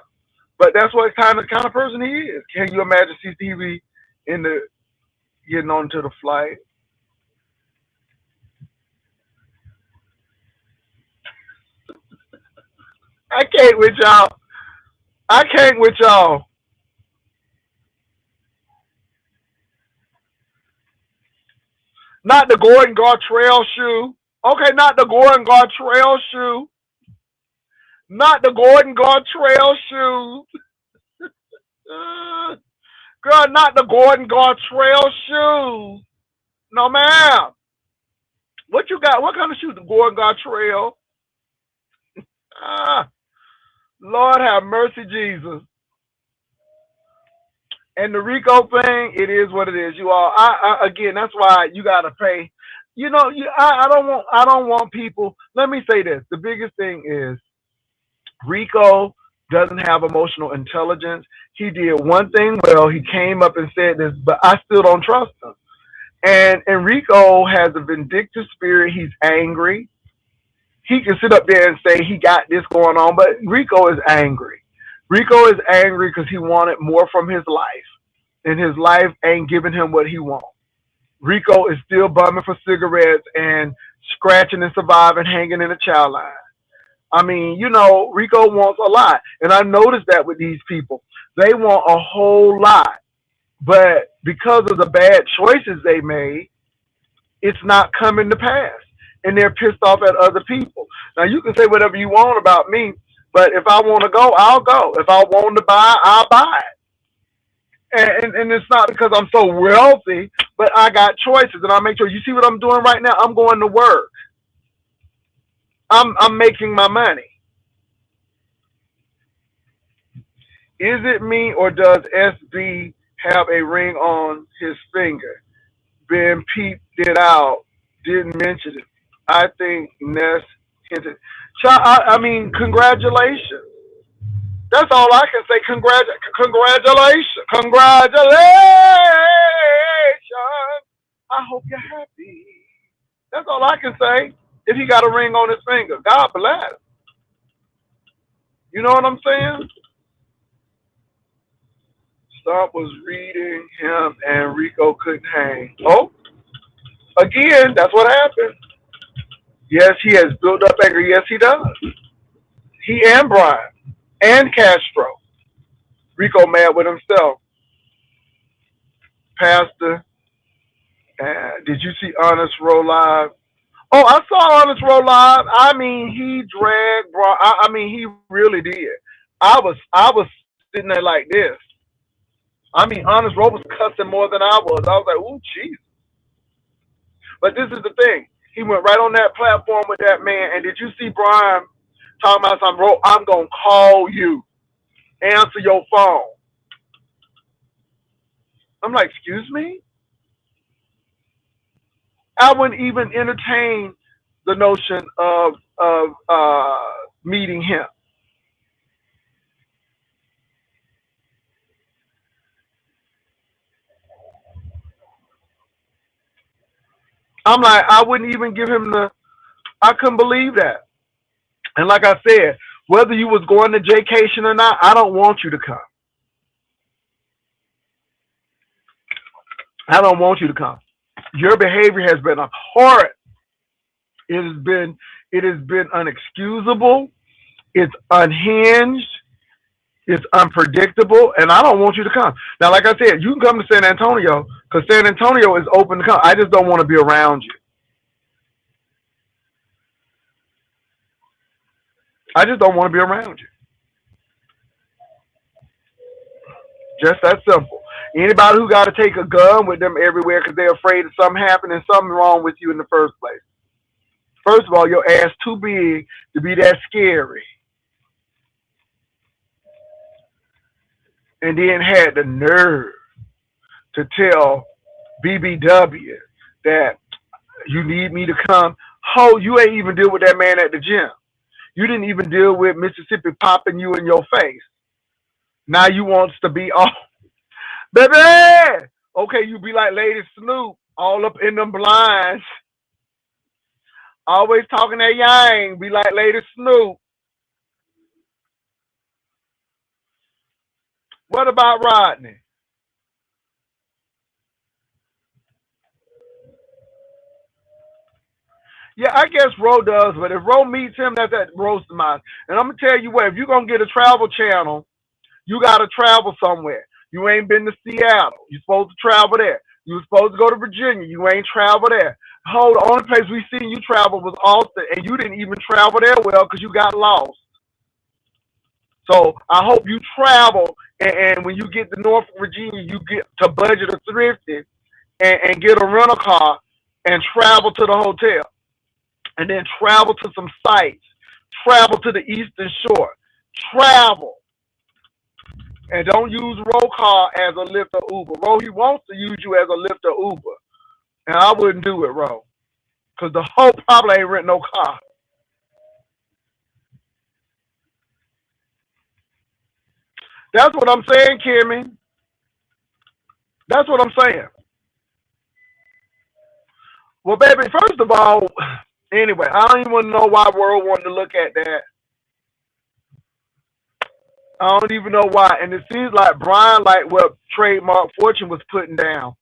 but that's what kind of person he is. Can you imagine CCTV in the getting onto the flight? I can't with y'all. I can't with y'all. Not the Gordon Gartrell shoe. Okay, not the Gordon Gartrell shoe. Not the Gordon Gartrell shoes. Girl, not the Gordon Gartrell shoes. No, ma'am. What you got? What kind of shoes? The Gordon Gartrell? Ah, Lord have mercy, Jesus. And the Rico thing, it is what it is. You all, again, that's why you gotta pay. You know, I don't want people. Let me say this: the biggest thing is Rico doesn't have emotional intelligence. He did one thing well. He came up and said this, but I still don't trust him. And Rico has a vindictive spirit. He's angry. He can sit up there and say he got this going on, but Rico is angry. Rico is angry because he wanted more from his life, and his life ain't giving him what he wants. Rico is still bumming for cigarettes and scratching and surviving, hanging in a child line. I mean, you know, Rico wants a lot. And I noticed that with these people. They want a whole lot. But because of the bad choices they made, it's not coming to pass. And they're pissed off at other people. Now, you can say whatever you want about me, but if I want to go, I'll go. If I want to buy, I'll buy it. And it's not because I'm so wealthy, but I got choices, and I make sure. You see what I'm doing right now? I'm going to work. I'm making my money. Is it me or does SB have a ring on his finger? Ben peeped it out, didn't mention it. I think Ness hinted. I mean, congratulations. That's all I can say. Congratulations. Congratulations. I hope you're happy. That's all I can say. If he got a ring on his finger, God bless. You know what I'm saying? Stump was reading him and Rico couldn't hang. Oh, again, that's what happened. Yes, he has built up anger. Yes, he does. He and Brian and Castro. Rico mad with himself. Pastor, did you see Honest Roll Live? Oh, I saw Honest Roll Live. I mean, he dragged Brian. I mean, he really did. I was sitting there like this. I mean, Honest Roll was cussing more than I was. I was like, ooh, jeez. But this is the thing. He went right on that platform with that man. And did you see Brian talking about something? Bro, I'm going to call you. Answer your phone. I'm like, excuse me? I wouldn't even entertain the notion of meeting him. I'm like, I wouldn't even give him I couldn't believe that. And like I said, whether you was going to vacation or not, I don't want you to come. I don't want you to come. Your behavior has been abhorrent. It has been unexcusable. It's unhinged. It's unpredictable, and I don't want you to come. Now, like I said, you can come to San Antonio because San Antonio is open to come. I just don't want to be around you. I just don't want to be around you. Just that simple. Anybody who got to take a gun with them everywhere because they're afraid of something happening, something wrong with you in the first place. First of all, your ass too big to be that scary. And then had the nerve to tell BBW that you need me to come. Oh, you ain't even deal with that man at the gym. You didn't even deal with Mississippi popping you in your face. Now you wants to be all, baby. Okay, you be like Lady Snoop, all up in them blinds, always talking that yang. Be like Lady Snoop. What about Rodney? Yeah, I guess Ro does, but if Ro meets him, that's that roast of mine. And I'm gonna tell you what, if you're gonna get a travel channel, you gotta travel somewhere. You ain't been to Seattle. You're supposed to travel there. You were supposed to go to Virginia. You ain't travel there. Oh, the only place we seen you travel was Austin, and you didn't even travel there well because you got lost. So I hope you travel, and when you get to Norfolk, Virginia, you get to budget a thrifty and get a rental car and travel to the hotel, and then travel to some sites, travel to the Eastern Shore, travel, and don't use Roll Car as a Lyft or Uber. Ro, he wants to use you as a Lyft or Uber, and I wouldn't do it, Ro, because the whole probably ain't rent no car. That's what I'm saying, Kimmy. That's what I'm saying. Well, baby, first of all, anyway, I don't even want to know why World wanted to look at that. I don't even know why. And it seems like Brian like what Trademark Fortune was putting down.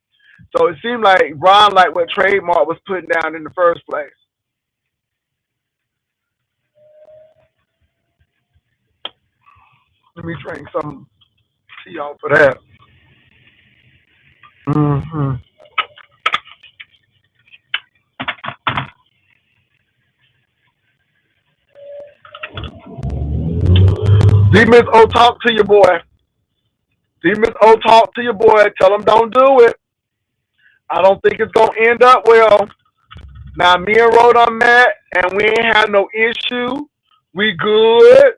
So it seemed like Brian like what Trademark was putting down in the first place. Let me drink some tea off of that. Mm-hmm. D Miss O, talk to your boy. D Miss O, talk to your boy. Tell him don't do it. I don't think it's gonna end up well. Now me and Ro done met, and we ain't had no issue. We good.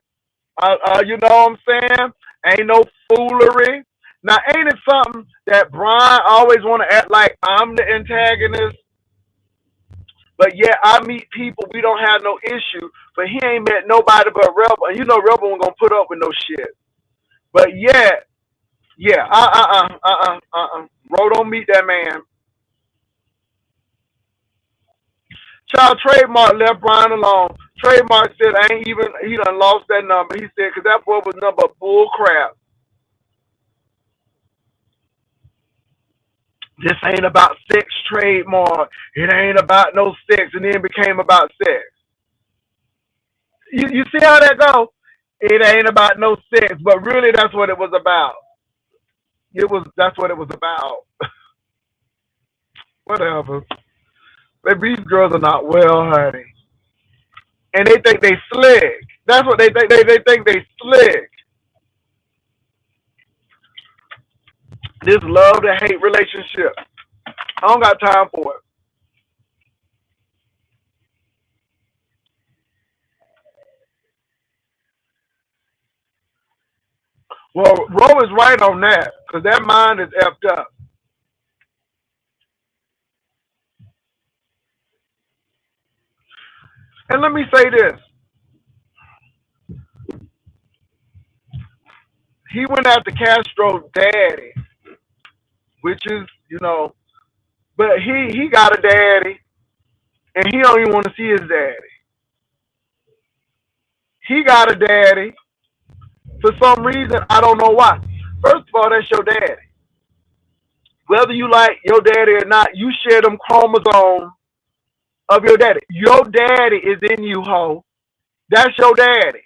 You know what I'm saying? Ain't no foolery. Now, ain't it something that Brian always want to act like I'm the antagonist? But yeah, I meet people, we don't have no issue. But he ain't met nobody but Rebel. And you know Rebel ain't gonna put up with no shit. But yeah, Ro don't meet that man. Child Trademark left Brian alone. Trademark said I ain't even, he done lost that number. He said, because that boy was number bull crap. This ain't about sex, Trademark. It ain't about no sex, and then became about sex. You see how that go? It ain't about no sex, but really that's what it was about. That's what it was about. Whatever. Baby, these girls are not well, honey. And they think they slick. That's what they think. They think they slick. This love to hate relationship. I don't got time for it. Well, Ro is right on that because that mind is effed up. And let me say this: he went after Castro's daddy, which is, but he got a daddy, and he don't even want to see his daddy. He got a daddy. For some reason, I don't know why. First of all, that's your daddy. Whether you like your daddy or not, you share them chromosomes of your daddy. Your daddy is in you, ho. That's your daddy.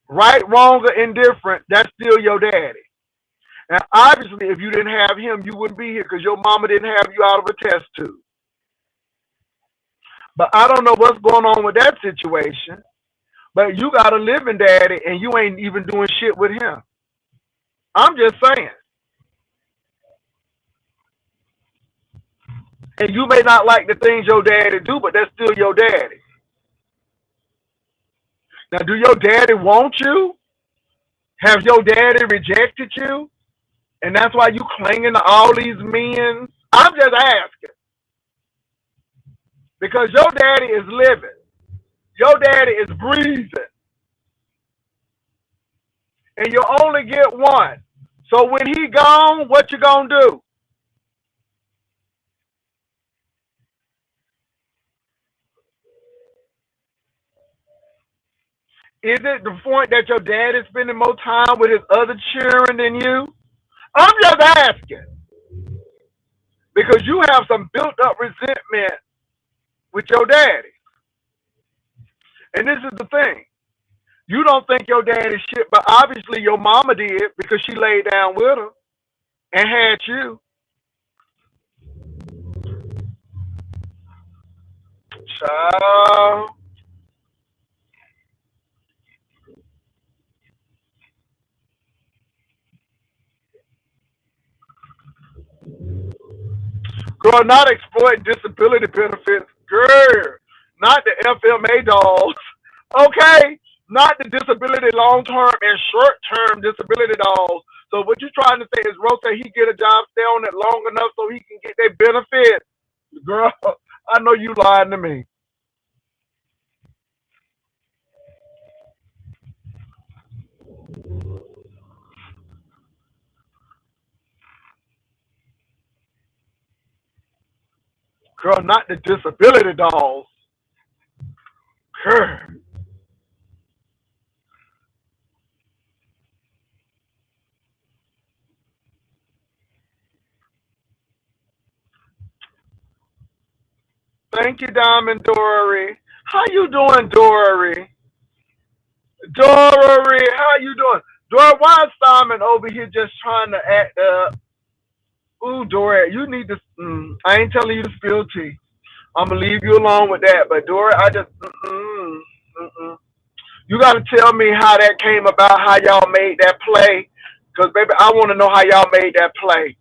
Right, wrong, or indifferent, that's still your daddy. And obviously, if you didn't have him, you wouldn't be here because your mama didn't have you out of a test tube. But I don't know what's going on with that situation. But you got a living daddy and you ain't even doing shit with him. I'm just saying. And you may not like the things your daddy do, but that's still your daddy. Now, do your daddy want you? Have your daddy rejected you? And that's why you clinging to all these men? I'm just asking. Because your daddy is living. Your daddy is breathing. And you only get one. So when he gone, what you gonna do? Is it the point that your dad is spending more time with his other children than you? I'm just asking. Because you have some built up resentment with your daddy. And this is the thing. You don't think your daddy shit, but obviously your mama did because she laid down with him and had you. Child. Girl, not exploiting disability benefits. Girl, not the FMA dolls. Okay? Not the disability long-term and short-term disability dolls. So what you trying to say is Rose say he get a job, stay on it long enough so he can get their benefits. Girl, I know you lying to me. Girl, not the disability dolls. Girl. Thank you, Diamond Dory. How you doing, Dory? Dory, how you doing? Dory, why is Simon over here just trying to act up? Ooh, Dory, you need to. I ain't telling you to spill tea. I'm gonna leave you alone with that. But Dory, I just. Mm-mm. You got to tell me how that came about, how y'all made that play, because baby, I want to know how y'all made that play.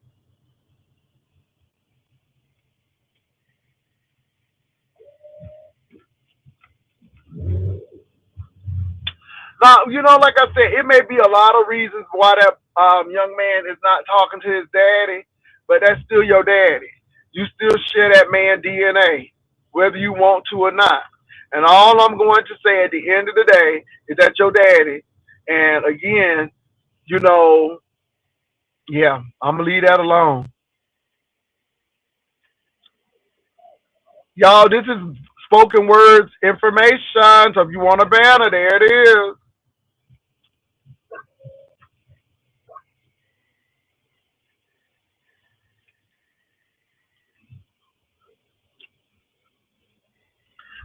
Now, like I said, it may be a lot of reasons why that young man is not talking to his daddy, but that's still your daddy. You still share that man DNA, whether you want to or not. And all I'm going to say at the end of the day is that your daddy. And again, you know, yeah, I'm gonna leave that alone. Y'all, this is spoken words information. So if you want a banner, there it is.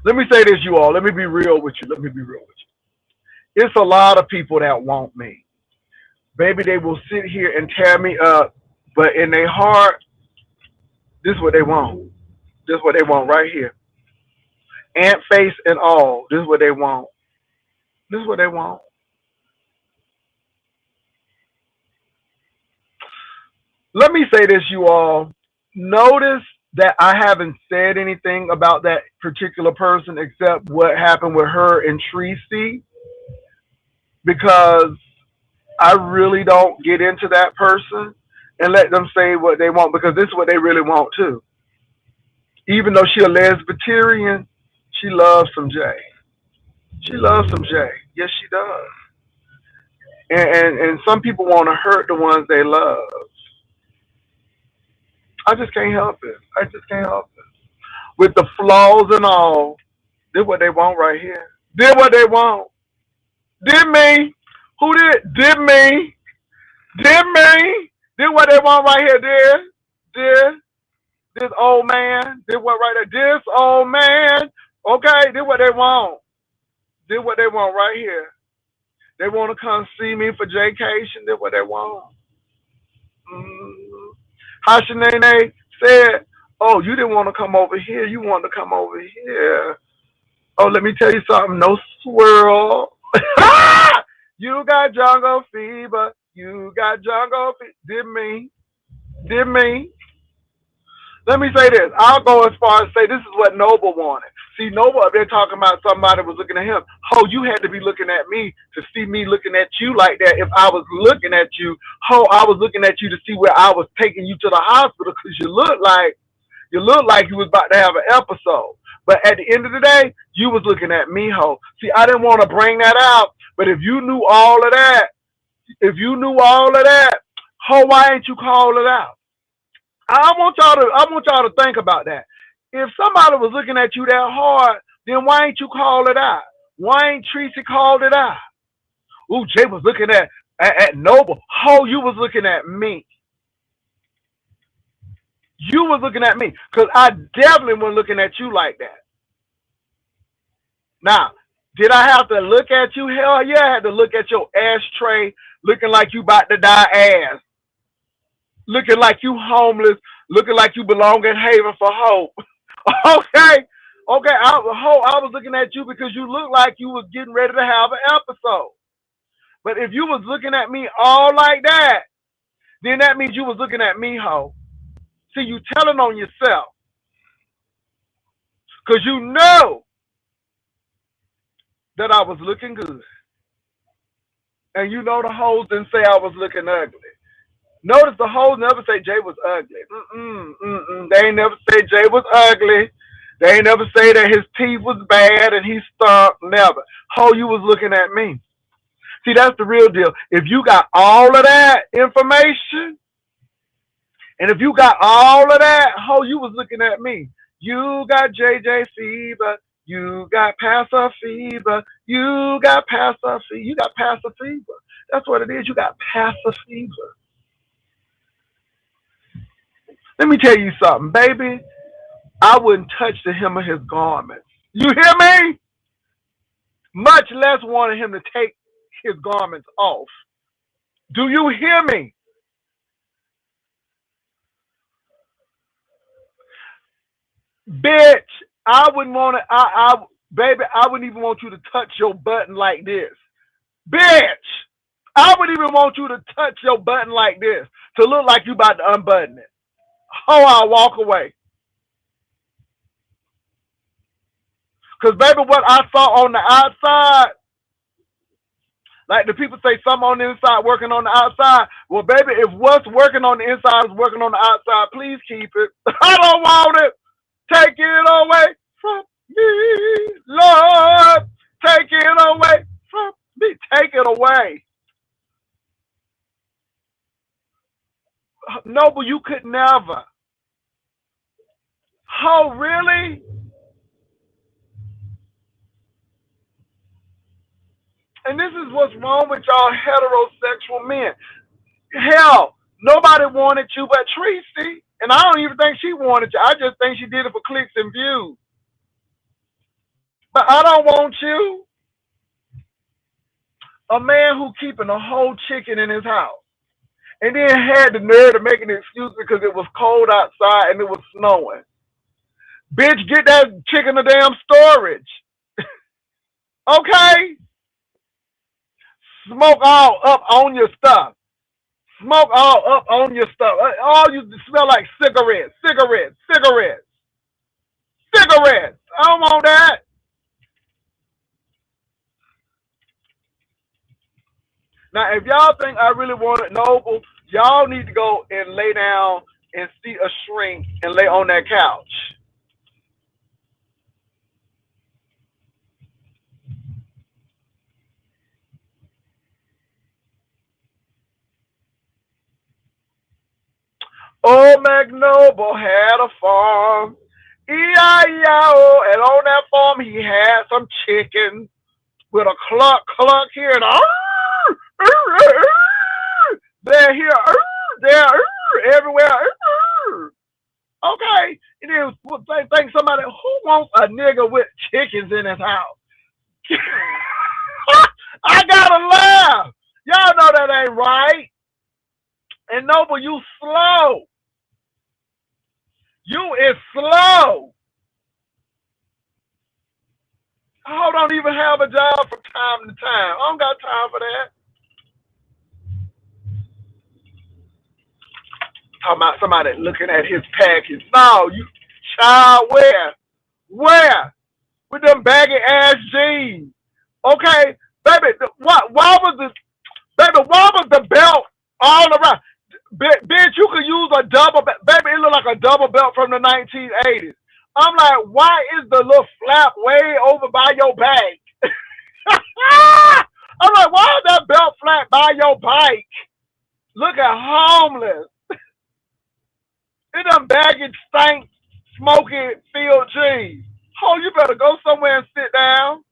Let me say this, you all. Let me be real with you. Let me be real with you. It's a lot of people that want me. Baby, they will sit here and tear me up, but in their heart, this is what they want. This is what they want right here. Ant face and all. This is what they want. This is what they want. Let me say this, you all. Notice that I haven't said anything about that particular person except what happened with her and Tracy because I really don't get into that person and let them say what they want because this is what they really want too. Even though she a lesbian, she loves some Jay. She loves some Jay. Yes, she does. And some people want to hurt the ones they love. I just can't help it. I just can't help it. With the flaws and all, did what they want right here. Did what they want. Did me. Who did? Did me. Did me. Did what they want right here. Did. This old man. Did what right there. This old man. Okay. Did what they want. Did what they want right here. They want to come see me for vacation. Did what they want. Mm. Hashanene said, "Oh, you didn't want to come over here. You wanted to come over here. Oh, let me tell you something. No swirl. You got jungle fever. You got jungle fever. Did me. Did me. Let me say this. I'll go as far as say this is what Noble wanted. See, Noble up there talking about somebody was looking at him. Oh, you had to be looking at me to see me looking at you like that. If I was looking at you, I was looking at you to see where I was taking you to the hospital because you look like you was about to have an episode. But at the end of the day, you was looking at me, ho. See, I didn't want to bring that out, but if you knew all of that, ho, why ain't you call it out? I want y'all to think about that. If somebody was looking at you that hard, then why ain't you call it out? Why ain't Tracy called it out? Ooh, Jay was looking at Noble. Ho, you was looking at me. You was looking at me. Because I definitely wasn't looking at you like that. Now, did I have to look at you? Hell yeah, I had to look at your ashtray looking like you about to die ass. Looking like you homeless, looking like you belong in Haven for Hope. Okay. Okay, I was looking at you because you looked like you was getting ready to have an episode. But if you was looking at me all like that, then that means you was looking at me, ho. See, you telling on yourself. Because you know that I was looking good. And you know the hoes didn't say I was looking ugly. Notice the hoes never say Jay was ugly. They ain't never say Jay was ugly. They ain't never say that his teeth was bad and he stunk. Never. Ho, you was looking at me. See, that's the real deal. If you got all of that information, and if you got all of that, ho, you was looking at me. You got JJ fever. You got Pastor fever. You got Pastor fever. You got Pastor fever. That's what it is. You got Pastor fever. Let me tell you something, baby. I wouldn't touch the hem of his garment. You hear me? Much less wanted him to take his garments off. Do you hear me? Bitch, I wouldn't want to. Baby, I wouldn't even want you to touch your button like this. Bitch, I wouldn't even want you to touch your button like this to look like you about to unbutton it. Oh, I'll walk away. Because, baby, what I saw on the outside, like the people say something on the inside working on the outside. Well, baby, if what's working on the inside is working on the outside, please keep it. I don't want it. Take it away from me, Lord. Take it away from me. Take it away. Noble, you could never. Oh, really? And this is what's wrong with y'all heterosexual men. Hell, nobody wanted you but Tracy. And I don't even think she wanted you. I just think she did it for clicks and views. But I don't want you. A man who keeping a whole chicken in his house. And then had the nerve to make an excuse because it was cold outside and it was snowing. Bitch, get that chicken in damn storage. Okay? Smoke all up on your stuff. Smoke all up on your stuff. All you smell like cigarettes, cigarettes, cigarettes, cigarettes. I don't want that. Now, if y'all think I really want it Noble, y'all need to go and lay down and see a shrink and lay on that couch. Old McNoble had a farm. E-I-E-I-O. And on that farm, he had some chicken with a cluck, cluck here and there, here, there, everywhere. Okay. And then think somebody who wants a nigga with chickens in his house. I gotta laugh. Y'all know that ain't right. And Noble, you slow. You is slow. I don't even have a job from time to time. I don't got time for that. Talking about somebody looking at his package. No, you child, where? Where? With them baggy ass jeans. Okay, baby, why was the belt all around? Bitch, you could use a double, baby, it looked like a double belt from the 1980s. I'm like, why is the little flap way over by your back? I'm like, why is that belt flap by your bike? Look at homeless. It done baggage stank, smoky field jeans. Oh, you better go somewhere and sit down.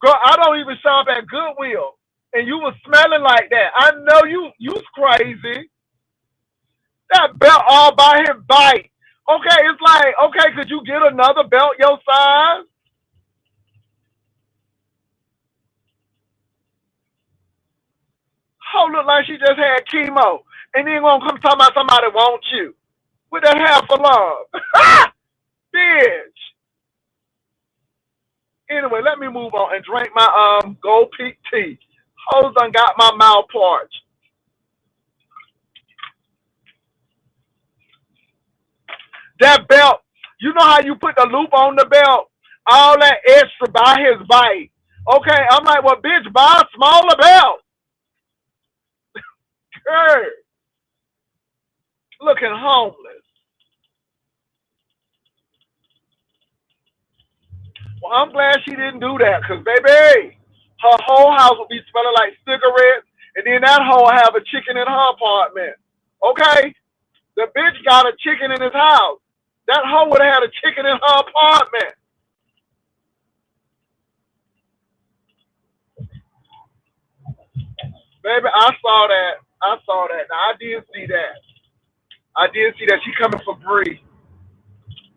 Girl, I don't even shop at Goodwill. And you was smelling like that. I know you's crazy. That belt all by his bike. Okay, it's like, okay, could you get another belt your size? Oh, look like she just had chemo. And then gonna come talking about somebody wants you. With that half for love. Bitch. Anyway, let me move on and drink my Gold Peak tea. Hoes done got my mouth parched. That belt, you know how you put the loop on the belt? All that extra by his bite. Okay, I'm like, well, bitch, buy a smaller belt. Girl. Looking homeless. Well, I'm glad she didn't do that, because, baby, her whole house would be smelling like cigarettes, and then that hoe have a chicken in her apartment. Okay? The bitch got a chicken in his house. That hoe would have had a chicken in her apartment. Baby, I saw that. I saw that. Now, I did see that. I did see that. She coming for Bree.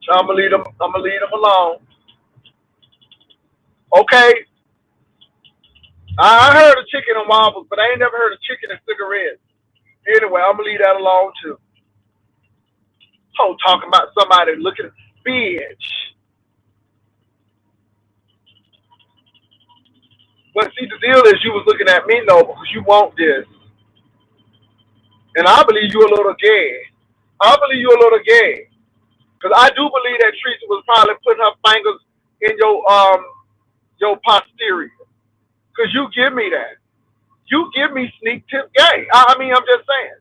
So I'm gonna leave them alone. Okay. I heard of chicken and wobbles, but I ain't never heard of chicken and cigarettes. Anyway, I'm gonna leave that alone too. Oh, talking about somebody looking. bitch. But see, the deal is you was looking at me, no, because you want this. And I believe you a little gay. I believe you a little gay. Because I do believe that Teresa was probably putting her fingers in your posterior. Because you give me that. You give me sneak tip gay. I mean, I'm just saying.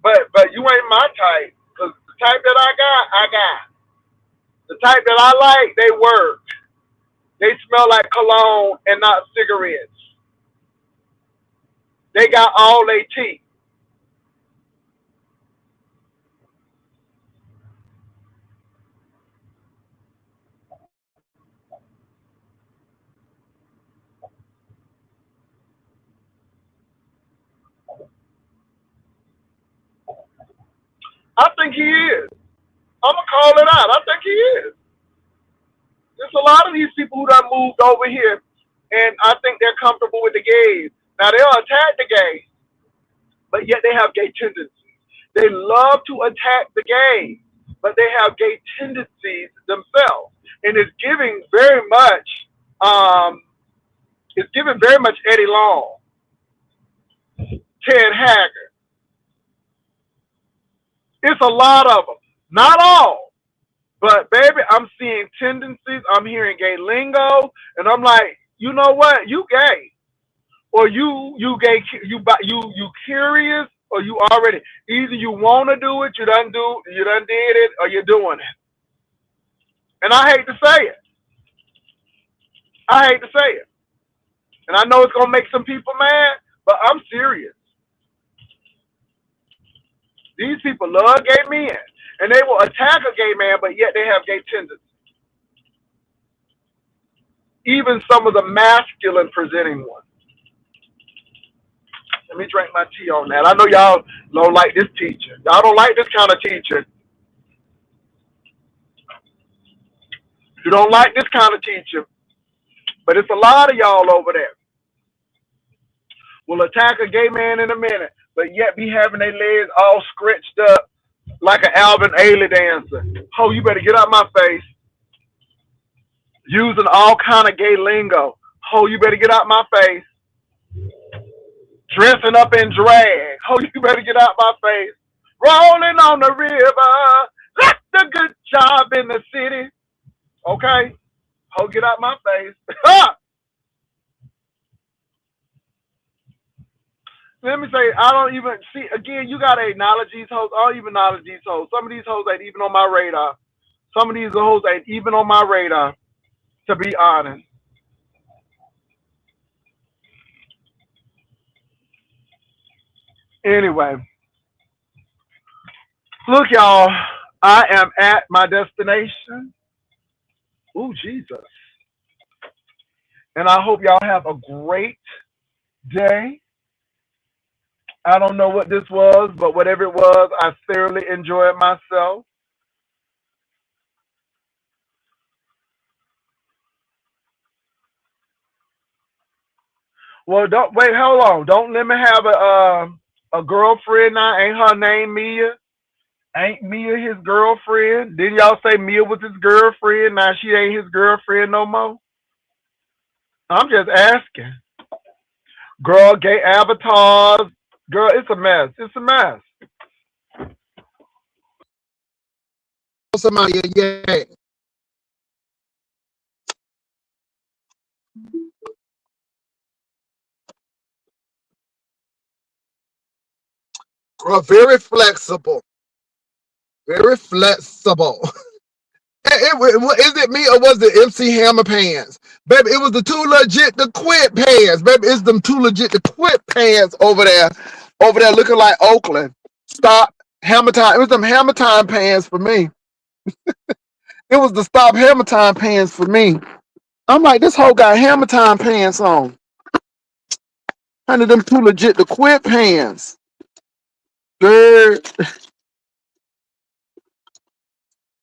But you ain't my type. Because the type that I got. The type that I like, they work. They smell like cologne and not cigarettes. They got all they teeth. I think he is. I'm gonna call it out. I think he is. There's a lot of these people who done moved over here, and I think they're comfortable with the gays. Now they'll attack the gays, but yet they have gay tendencies. They love to attack the gays, but they have gay tendencies themselves, and it's giving very much. It's giving very much Eddie Long, Ted Haggard. It's a lot of them, not all. But baby, I'm seeing tendencies. I'm hearing gay lingo, and I'm like, you know what? You gay, or you gay? You curious, or you already either you want to do it, you done did it, or you're doing it. And I hate to say it. I hate to say it, and I know it's gonna make some people mad, but I'm serious. These people love gay men, and they will attack a gay man, but yet they have gay tendencies. Even some of the masculine presenting ones. Let me drink my tea on that. I know y'all don't like this teacher. Y'all don't like this kind of teacher. You don't like this kind of teacher. But it's a lot of y'all over there. Will attack a gay man in a minute, but yet be having their legs all scratched up like an Alvin Ailey dancer. Oh, you better get out my face. Using all kind of gay lingo. Oh, you better get out my face. Dressing up in drag. Oh, you better get out my face. Rolling on the river. That's the good job in the city. Okay? Oh, get out my face. Let me say, I don't even see, again, you got to acknowledge these hoes. I don't even acknowledge these hoes. Some of these hoes ain't even on my radar. Some of these hoes ain't even on my radar, to be honest. Anyway, look, y'all, I am at my destination. Ooh, Jesus. And I hope y'all have a great day. I don't know what this was, but whatever it was, I thoroughly enjoyed myself. Well, don't wait. Hold on. Don't let me have a girlfriend now. Ain't her name Mia? Ain't Mia his girlfriend? Didn't y'all say Mia was his girlfriend? Now she ain't his girlfriend no more. I'm just asking. Girl, gay avatars. Girl, it's a mess. It's a mess. Somebody, yeah. Girl, very flexible. Very flexible. Is it me or was it MC Hammer pants? Baby, it was the too legit to quit pants. Baby, it's them too legit to quit pants over there. Over there looking like Oakland. Stop Hammer Time. It was them Hammer Time pants for me. It was the Stop Hammer Time pants for me. I'm like, this whole got Hammer Time pants on. Honey, them too legit to quit pants. Girl.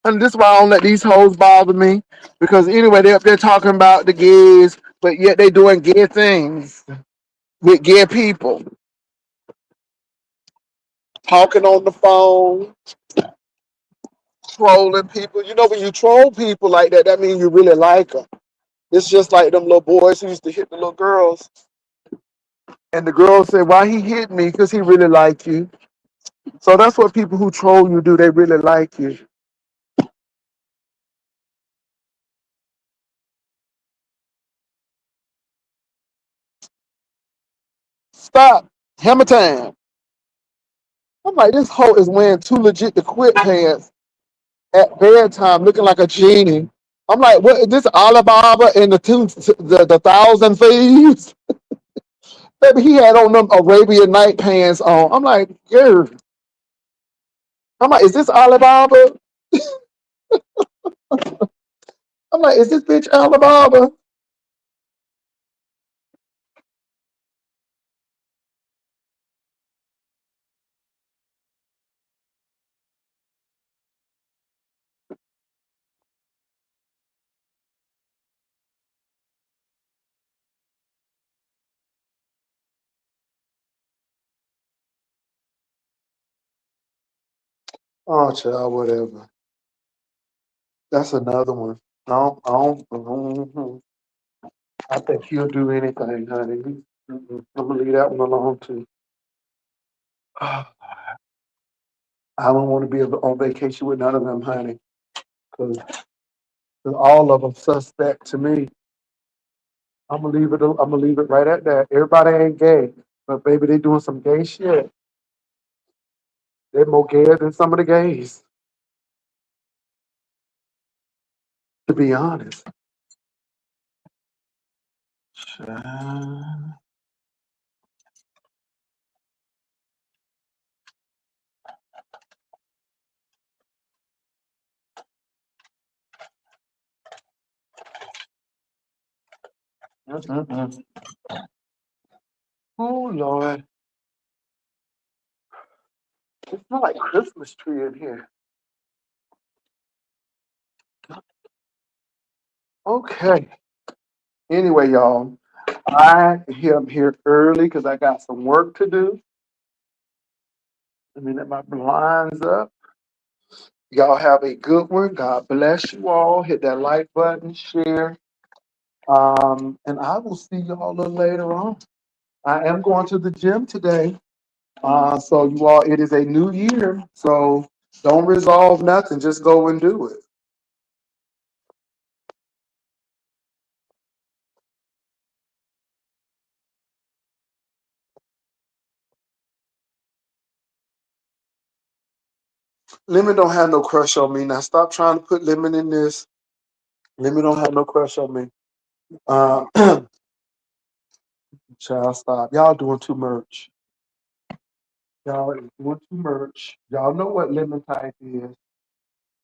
And this is why I don't let these hoes bother me. Because anyway, they're up there talking about the gays, but yet they doing gay things with gay people. Talking on the phone. trolling people. You know, when you troll people like that, that means you really like them. It's just like them little boys who used to hit the little girls. And the girls say, why he hit me? Because he really liked you. So that's what people who troll you do. They really like you. Stop. Hammer time. I'm like, this hoe is wearing too legit to quit pants at bedtime looking like a genie. I'm like, what is this Alibaba and the Thousand Thieves? Baby, he had on them Arabian night pants on. I'm like, yeah. I'm like, is this Alibaba? I'm like, is this bitch Alibaba? Oh, child, whatever. That's another one. I think he'll do anything, honey. I'm gonna leave that one alone too. I don't want to be on vacation with none of them, honey, because all of them suspect to me. I'm gonna leave it. I'm gonna leave it right at that. Everybody ain't gay, but baby, they doing some gay shit. They're more gayer than some of the gays, to be honest. Mm-mm-mm. Oh Lord, it's not like Christmas tree in here. Okay. Anyway, y'all, I am here early because I got some work to do. Let me let my blinds up. Y'all have a good one. God bless you all. Hit that like button, share. And I will see y'all a little later on. I am going to the gym today. So you all, it is a new year. So don't resolve nothing. Just go and do it. Lemon don't have no crush on me. Now stop trying to put Lemon in this. Lemon don't have no crush on me. Uh, child, stop. Y'all doing too much. Y'all doing too much. Y'all know what lemon type is.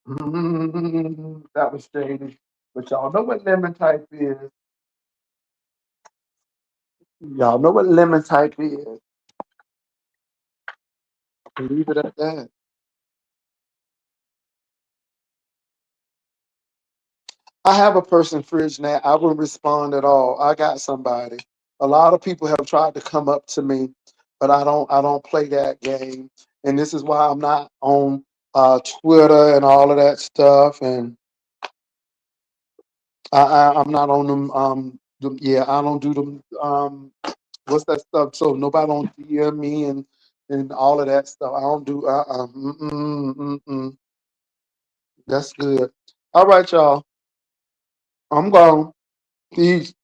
That was shady. But y'all know what lemon type is. Y'all know what lemon type is. Leave it at that. I have a person fridge now. I wouldn't respond at all. I got somebody. A lot of people have tried to come up to me, but I don't play that game. And this is why I'm not on Twitter and all of that stuff. And I'm not on them. Yeah, I don't do them. What's that stuff? So nobody don't DM me and all of that stuff. I don't do. That's good. All right, y'all. I'm gone. Peace.